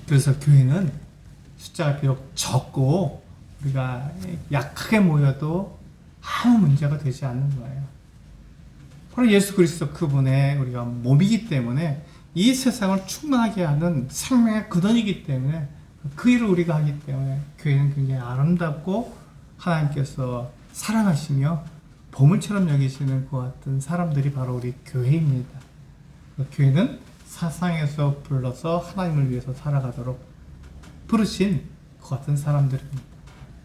그래서 교회는 숫자가 비록 적고 우리가 약하게 모여도 아무 문제가 되지 않는 거예요. 바로 예수 그리스도 그분의 우리가 몸이기 때문에 이 세상을 충만하게 하는 생명의 근원이기 때문에 그 일을 우리가 하기 때문에 교회는 굉장히 아름답고 하나님께서 사랑하시며 보물처럼 여기시는 것 같은 사람들이 바로 우리 교회입니다. 교회는 사상에서 불러서 하나님을 위해서 살아가도록 부르신 그 같은 사람들입니다.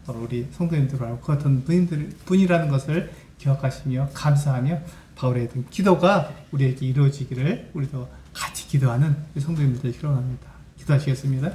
바로 우리 성도님들과 그 같은 분이라는 것을 기억하시며 감사하며 바울의 기도가 우리에게 이루어지기를 우리도 같이 기도하는 성도님들 희롱합니다. 기도하시겠습니다.